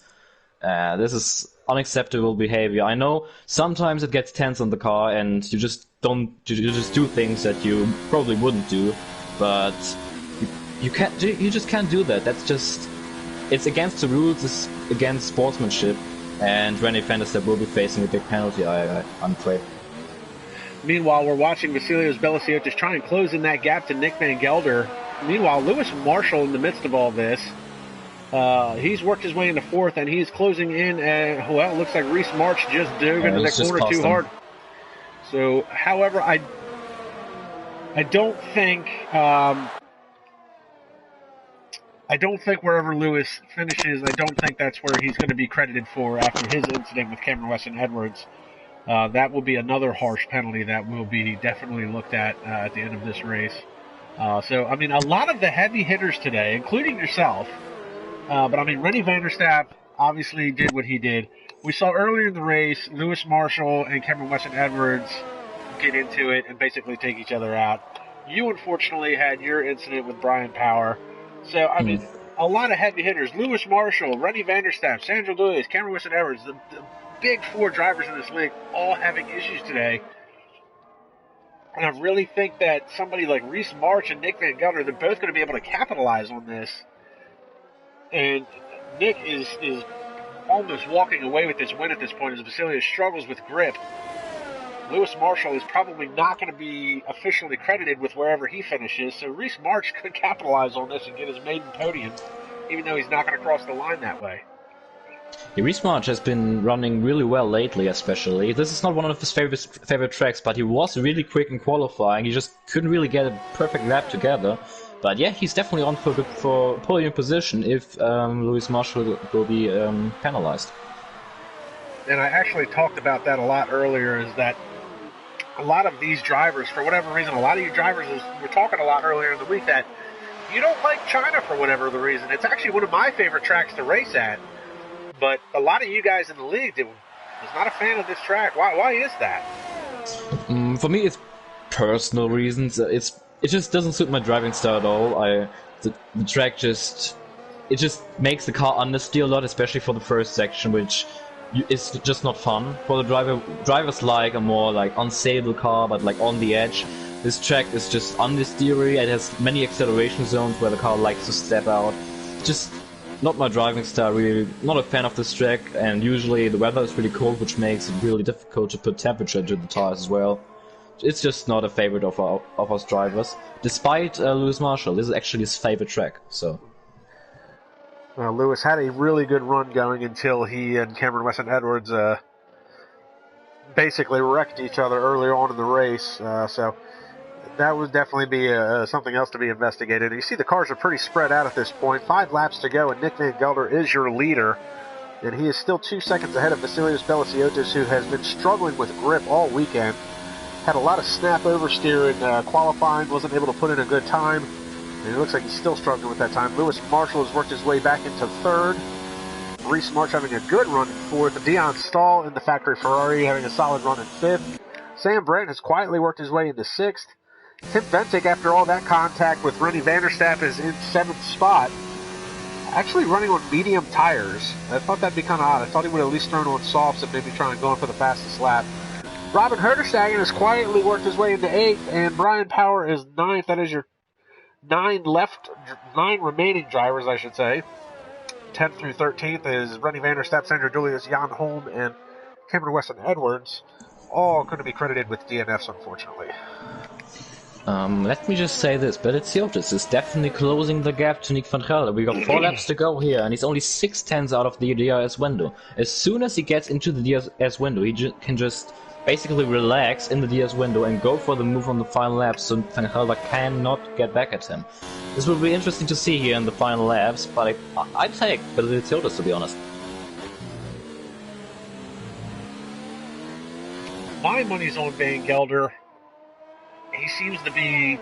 This is unacceptable behavior. I know sometimes it gets tense on the car and you just do things that you probably wouldn't do, but you just can't do that. It's against the rules, it's against sportsmanship, and Rennie Vanderstapp will be facing a big penalty, I'm afraid. Meanwhile, we're watching Vasilis Velitsioutas try and close in that gap to Nick Van Gelder. Meanwhile, Lewis Marshall in the midst of all this, he's worked his way into 4th, and he's closing in at, well, it looks like Reese March just dug into that corner too hard. So, however, I don't think wherever Lewis finishes, I don't think that's where he's going to be credited for after his incident with Cameron Weston Edwards. That will be another harsh penalty that will be definitely looked at the end of this race. So, I mean, a lot of the heavy hitters today, including yourself, but I mean, Rennie Vanderstapp obviously did what he did. We saw earlier in the race, Lewis Marshall and Cameron Weston Edwards get into it and basically take each other out. You, unfortunately, had your incident with Brian Power. So, I mean, a lot of heavy hitters. Lewis Marshall, Rennie Vanderstapp, Sandro Doulis, Cameron Weston Edwards, the big 4 drivers in this league, all having issues today. And I really think that somebody like Reese March and Nick Van Gelder, they're both going to be able to capitalize on this. And Nick is almost walking away with this win at this point as Vasilis struggles with grip. Lewis Marshall is probably not going to be officially credited with wherever he finishes, so Reese March could capitalize on this and get his maiden podium. even though he's not going to cross the line that way. Reese March has been running really well lately, especially. This is not one of his favorite tracks, but he was really quick in qualifying. He just couldn't really get a perfect lap together. But yeah, he's definitely on for podium position if Louis Marshall will be penalized. And I actually talked about that a lot earlier, is that a lot of these drivers, for whatever reason, a lot of you drivers, we're talking a lot earlier in the week, that you don't like China for whatever the reason. It's actually one of my favorite tracks to race at. But a lot of you guys in the league was not a fan of this track. Why is that? For me, it's personal reasons. It just doesn't suit my driving style at all. The track just makes the car understeer a lot, especially for the first section, which is just not fun for the driver. Drivers like a more like unstable car, but like on the edge. This track is just understeery. It has many acceleration zones where the car likes to step out. Just not my driving style, really. Not a fan of this track, and usually the weather is really cold, which makes it really difficult to put temperature into the tires as well. It's just not a favorite of us drivers. Despite Louis Marshall, this is actually his favorite track. So, Lewis had a really good run going until he and Cameron Weston Edwards basically wrecked each other earlier on in the race. So that would definitely be something else to be investigated. You see the cars are pretty spread out at this point. 5 laps to go, and Nick Van Gelder is your leader. And he is still 2 seconds ahead of Vasilios Beliciotis, who has been struggling with grip all weekend. Had a lot of snap oversteer in qualifying, wasn't able to put in a good time. And it looks like he's still struggling with that time. Louis Marshall has worked his way back into 3rd. Reese March having a good run in 4th. Dion Stahl in the factory Ferrari having a solid run in 5th. Sam Brandt has quietly worked his way into 6th. Tim Ventic, after all that contact with Rennie Vanderstapp, is in 7th spot. Actually running on medium tires. I thought that'd be kind of odd. I thought he would at least thrown on softs and maybe try and go for the fastest lap. Robin Herterstegen has quietly worked his way into 8th, and Brian Power is 9th. That is your 9 remaining drivers, I should say. 10th through 13th is Rennie Vanderstapp, Sandro Doulis, Jan Holm, and Cameron Weston Edwards. All going to be credited with DNFs, unfortunately. Let me just say this, Beliciotis is definitely closing the gap to Nick van Gelder. We got 4 laps to go here, and he's only 6/10 out of the DRS window. As soon as he gets into the DRS window, he can just basically relax in the DRS window and go for the move on the final lap, so Van Gelder cannot get back at him. This will be interesting to see here in the final laps, but I'd take Beliciotis, to be honest. My money's on Van Gelder. He seems to be...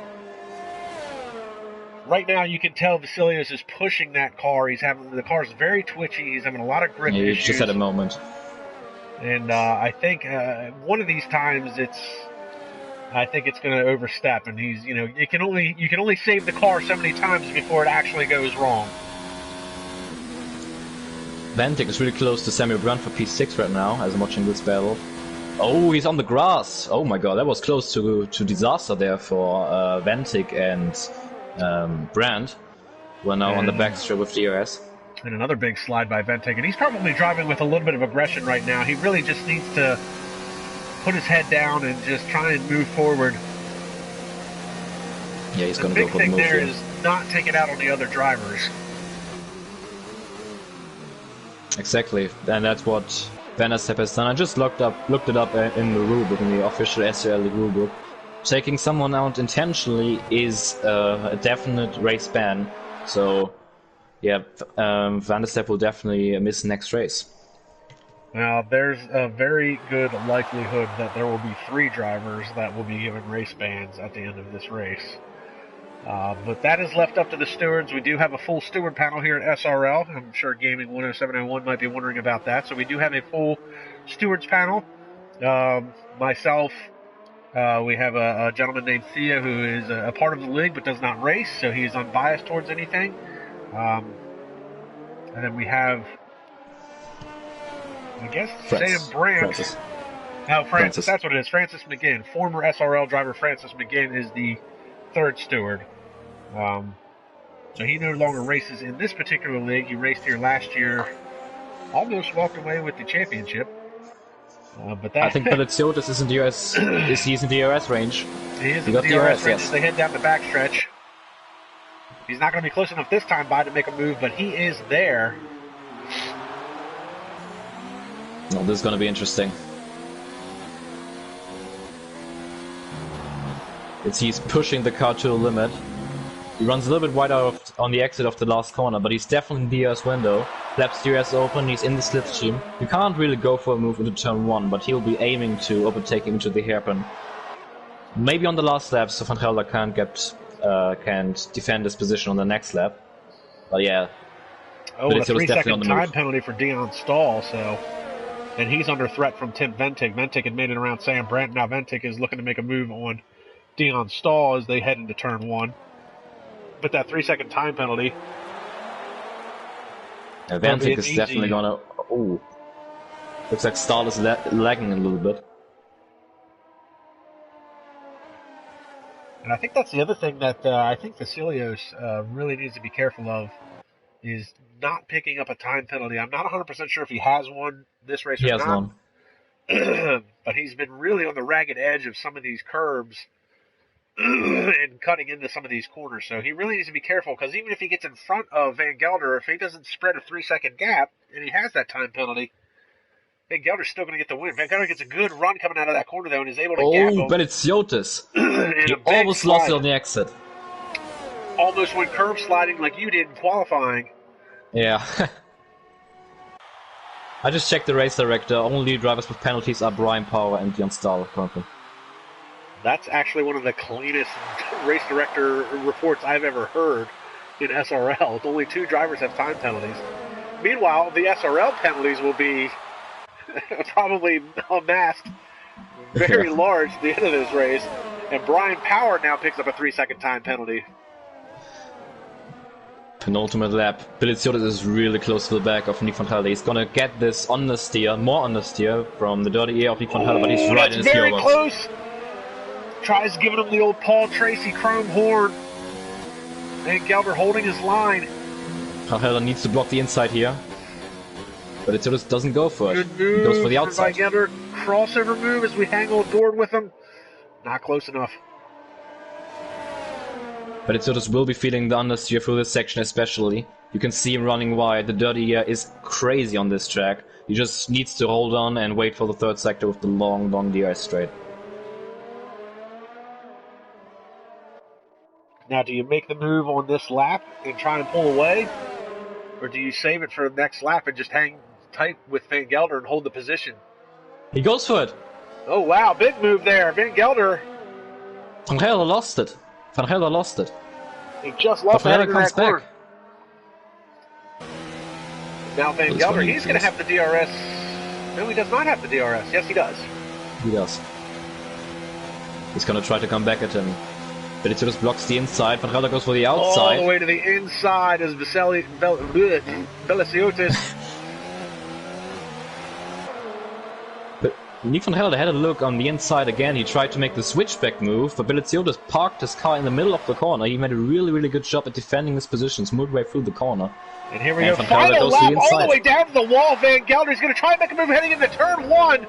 Right now, you can tell Vasilios is pushing that car. The car's very twitchy. He's having a lot of grip issues. He's just at a moment. And I think one of these times I think it's going to overstep. And he's, you can only save the car so many times before it actually goes wrong. Ventic is really close to Samuel LeBrun for P6 right now, as I'm watching this battle. Oh, he's on the grass! Oh my god, that was close to disaster there for Ventic and Brandt, who are now on the backstrip with DRS. And another big slide by Ventic, and he's probably driving with a little bit of aggression right now. He really just needs to put his head down and just try and move forward. Yeah, he's going to go for the move. The big thing there is not take it out on the other drivers. Exactly, and that's what Vanderstappen has done. I just looked it up in the rulebook, in the official SRL rulebook. Taking someone out intentionally is a definite race ban. So, yeah, Vanderstappen will definitely miss next race. Now, there's a very good likelihood that there will be 3 drivers that will be given race bans at the end of this race. But that is left up to the stewards. We do have a full steward panel here at SRL. I'm sure Gaming 10701 might be wondering about that. So we do have a full stewards panel. Myself, we have a gentleman named Thea who is a part of the league but does not race, so he is unbiased towards anything. And then we have, I guess, Sam Brandt. Francis, that's what it is. Francis McGinn. Former SRL driver Francis McGinn is the 3rd steward. So he no longer races in this particular league. He raced here last year, almost walked away with the championship. But that, I think Beliciotis is in DRS. He's in DRS range. He is in DRS range. Yes. They head down the backstretch. He's not going to be close enough this time by to make a move, but he is there. No, this is going to be interesting. He's pushing the car to the limit. He runs a little bit wide out on the exit of the last corner, but he's definitely in the DRS window. Flaps DRS open, he's in the slipstream. You can't really go for a move into turn 1, but he'll be aiming to overtake him into the hairpin. Maybe on the last lap, so Van Gelder can't defend his position on the next lap. But yeah. Oh, a 3-second time penalty for Dion Stahl, so... And he's under threat from Tim Ventig. Ventig had made it around Sam Brandt. Now Ventig is looking to make a move on Dion Stahl as they head into turn 1. But that 3-second time penalty... Yeah, Ventig is definitely gonna... Oh. Looks like Stahl is lagging a little bit. And I think that's the other thing that I think Vasilios really needs to be careful of is not picking up a time penalty. I'm not 100% sure if he has one this race or not. He has one. But he's been really on the ragged edge of some of these curbs and cutting into some of these corners. So he really needs to be careful, because even if he gets in front of Van Gelder, if he doesn't spread a 3-second gap and he has that time penalty, Van Gelder's still going to get the win. Van Gelder gets a good run coming out of that corner, though, and is able to gap him. Oh, Beliciotis. He almost lost it on the exit. Almost went curb sliding like you did in qualifying. Yeah. I just checked the race director. Only drivers with penalties are Brian Power and Dion Stahl currently. That's actually one of the cleanest race director reports I've ever heard in SRL. Only 2 drivers have time penalties. Meanwhile, the SRL penalties will be probably amassed very large at the end of this race. And Brian Power now picks up a 3-second time penalty. Penultimate lap. Beliciotis is really close to the back of Nick Van Gelder. He's gonna get this understeer, more understeer from the dirty ear of Nick Van Gelder, but he's right in his very gearbox. Close. Tries giving him the old Paul Tracy chrome horn. Van Gelder holding his line. Van Gelder needs to block the inside here. But it just doesn't go for it. Good move. He goes for the outside. Van Gelder crossover move as we hang on board with him. Not close enough. But Beliciotis will be feeling the understeer through this section especially. You can see him running wide. The dirty air is crazy on this track. He just needs to hold on and wait for the third sector with the long DRS straight. Now, do you make the move on this lap and try and pull away? Or do you save it for the next lap and just hang tight with Van Gelder and hold the position? He goes for it. Oh, wow. Big move there. Van Gelder. Van Gelder lost it. Van Gelder lost it. He just lost it in that corner. Now Van Gelder, he's going to have the DRS. No, he does not have the DRS. Yes, he does. He does. He's going to try to come back at him. Beliciotis blocks the inside. Van Gelder goes for the outside. All the way to the inside as Beliciotis. But Nick Van Gelder had a look on the inside again. He tried to make the switchback move, but Beliciotis parked his car in the middle of the corner. He made a really, really good job at defending his position, smooth way through the corner. And here we go. Final lap all the way down to the wall. Van Gelder is going to try and make a move heading into turn 1.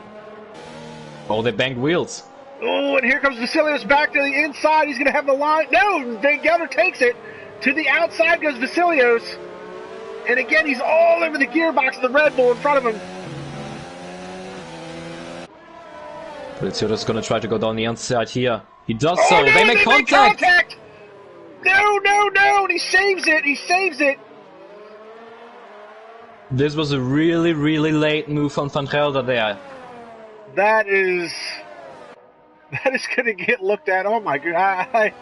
Oh, they banged wheels. Oh, and here comes Vasilios back to the inside. He's going to have the line. No, Van Gelder takes it. To the outside goes Vasilios. And again, he's all over the gearbox of the Red Bull in front of him. Beliciotis is going to try to go down the inside here. He does so. No, they make contact. No, no, no. And he saves it. He saves it. This was a really, really late move from Van Gelder there. That is going to get looked at. Oh my God!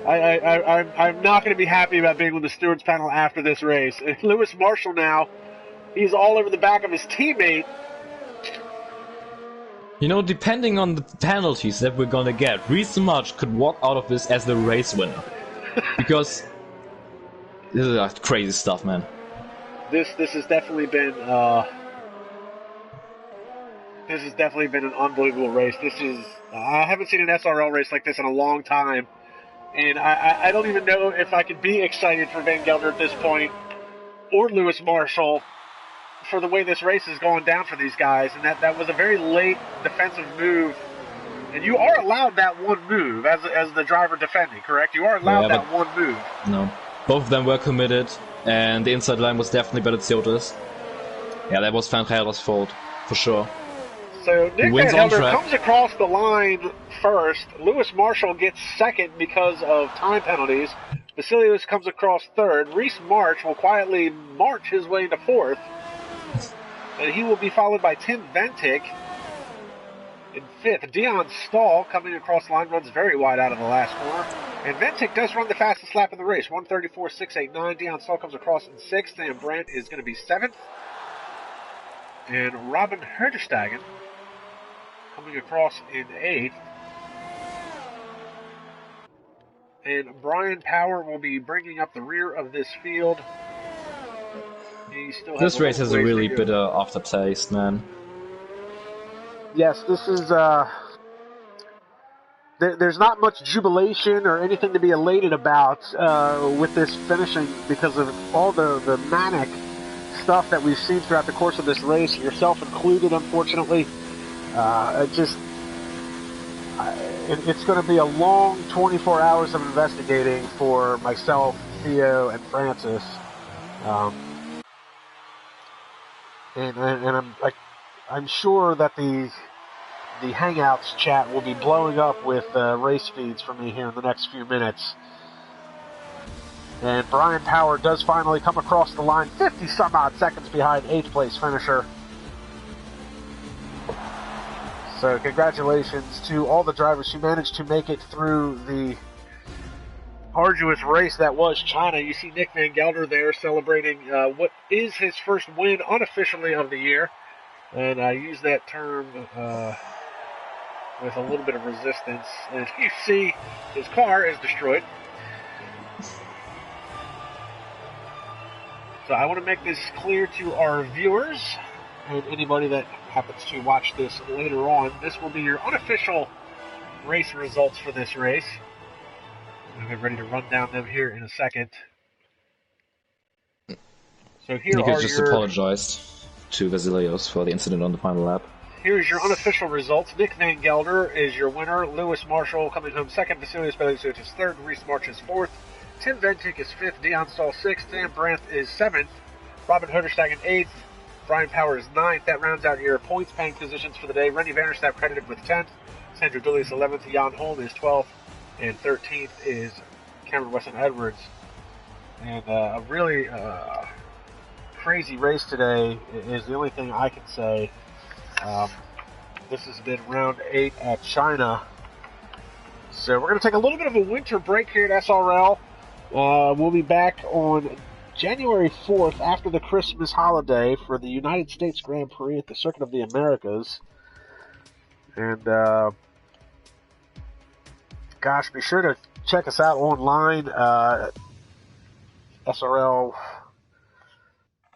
I'm not going to be happy about being on the stewards panel after this race. And Lewis Marshall now, he's all over the back of his teammate. You know, depending on the penalties that we're gonna get, Reese March could walk out of this as the race winner, because this is crazy stuff, man. This has definitely been an unbelievable race. I haven't seen an SRL race like this in a long time, and I don't even know if I could be excited for Van Gelder at this point, or Lewis Marshall, for the way this race is going down for these guys. And that was a very late defensive move, and you are allowed that one move as the driver defending, correct? You are allowed that one move. No. Both of them were committed, and the inside line was definitely better Ciotis. Yeah, that was Van Gelder's fault, for sure. So Nick Van Gelder comes across the line first. Lewis Marshall gets second because of time penalties. Vasilios comes across third. Reese March will quietly march his way into fourth. And he will be followed by Tim Ventic in fifth. Dion Stahl coming across the line runs very wide out of the last corner. And Ventic does run the fastest lap in the race, 1:34.689. Dion Stahl comes across in sixth. Sam Brandt is going to be seventh. And Robin Herderstagen coming across in eighth. And Brian Power will be bringing up the rear of this field. This race has a really bitter aftertaste, man. Yes, this is... there's not much jubilation or anything to be elated about with this finishing because of all the manic stuff that we've seen throughout the course of this race, yourself included, unfortunately. It's going to be a long 24 hours of investigating for myself, Theo, and Francis. And I'm sure that the Hangouts chat will be blowing up with race feeds for me here in the next few minutes. And Brian Power does finally come across the line, 50-some-odd seconds behind 8th place finisher. So congratulations to all the drivers who managed to make it through the arduous race that was China. You see Nick Van Gelder there celebrating what is his first win unofficially of the year. And I use that term with a little bit of resistance. And you see his car is destroyed. So I want to make this clear to our viewers and anybody that happens to watch this later on. This will be your unofficial race results for this race. I'll get ready to run down them here in a second. So here Nico just apologized to Vasilios for the incident on the final lap. Here's your unofficial results. Nick Van Gelder is your winner. Lewis Marshall coming home second. Vasilios Belisic is third. Reese March is fourth. Tim Ventic is fifth. Dion Stahl sixth. Sam Brandt is seventh. Robin Herderstagen eighth. Brian Power is ninth. That rounds out your points paying positions for the day. Rennie Vanderstapp credited with 10th. Sandro Doulis 11th. Jan Holm is 12th. And 13th is Cameron Weston Edwards. And a really crazy race today is the only thing I can say. This has been round 8 at China. So we're going to take a little bit of a winter break here at SRL. We'll be back on January 4th after the Christmas holiday for the United States Grand Prix at the Circuit of the Americas. And, gosh, be sure to check us out online. SRL,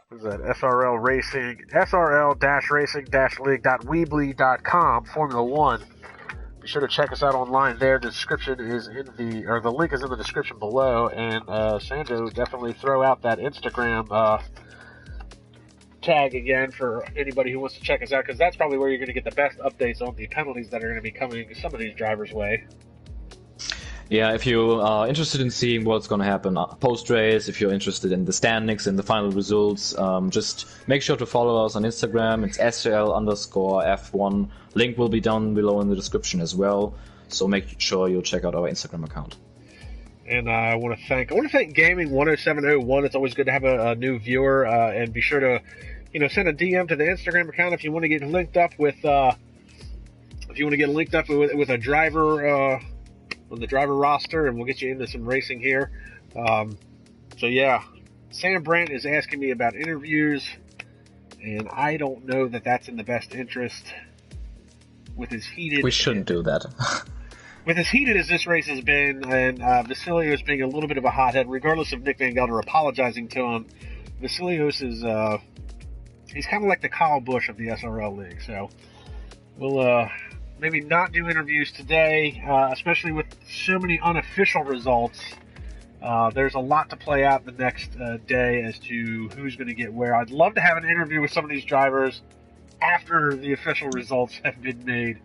what is that? SRL Racing, SRL-Racing-League.weebly.com, Formula One. Be sure to check us out online there. The description is the link is in the description below. And Sandro, definitely throw out that Instagram tag again for anybody who wants to check us out, because that's probably where you're going to get the best updates on the penalties that are going to be coming some of these drivers' way. Yeah, if you are interested in seeing what's going to happen post-race, if you're interested in the standings and the final results, just make sure to follow us on Instagram. It's SRL_F1. Link will be down below in the description as well. So make sure you check out our Instagram account. And I want to thank Gaming 10701. It's always good to have a new viewer. And be sure to, send a DM to the Instagram account if you want to get linked up with a driver. On the driver roster, and we'll get you into some racing here. So yeah, Sam Brandt is asking me about interviews, and I don't know that that's in the best interest with as heated... We shouldn't do that. With as heated as this race has been, and Vasilios being a little bit of a hothead, regardless of Nick Van Gelder apologizing to him, Vasilios is, he's kind of like the Kyle Busch of the SRL League, so we'll, maybe not do interviews today, especially with so many unofficial results. There's a lot to play out the next day as to who's going to get where. I'd love to have an interview with some of these drivers after the official results have been made,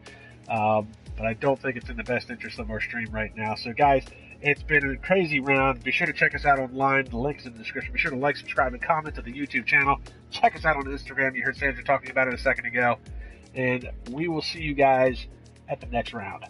but I don't think it's in the best interest of our stream right now. So guys, It's been a crazy round. Be sure to check us out online. The link's in the description. Be sure to like, subscribe, and comment to the YouTube channel. Check us out on Instagram. You heard Sandro talking about it a second ago. And we will see you guys at the next round.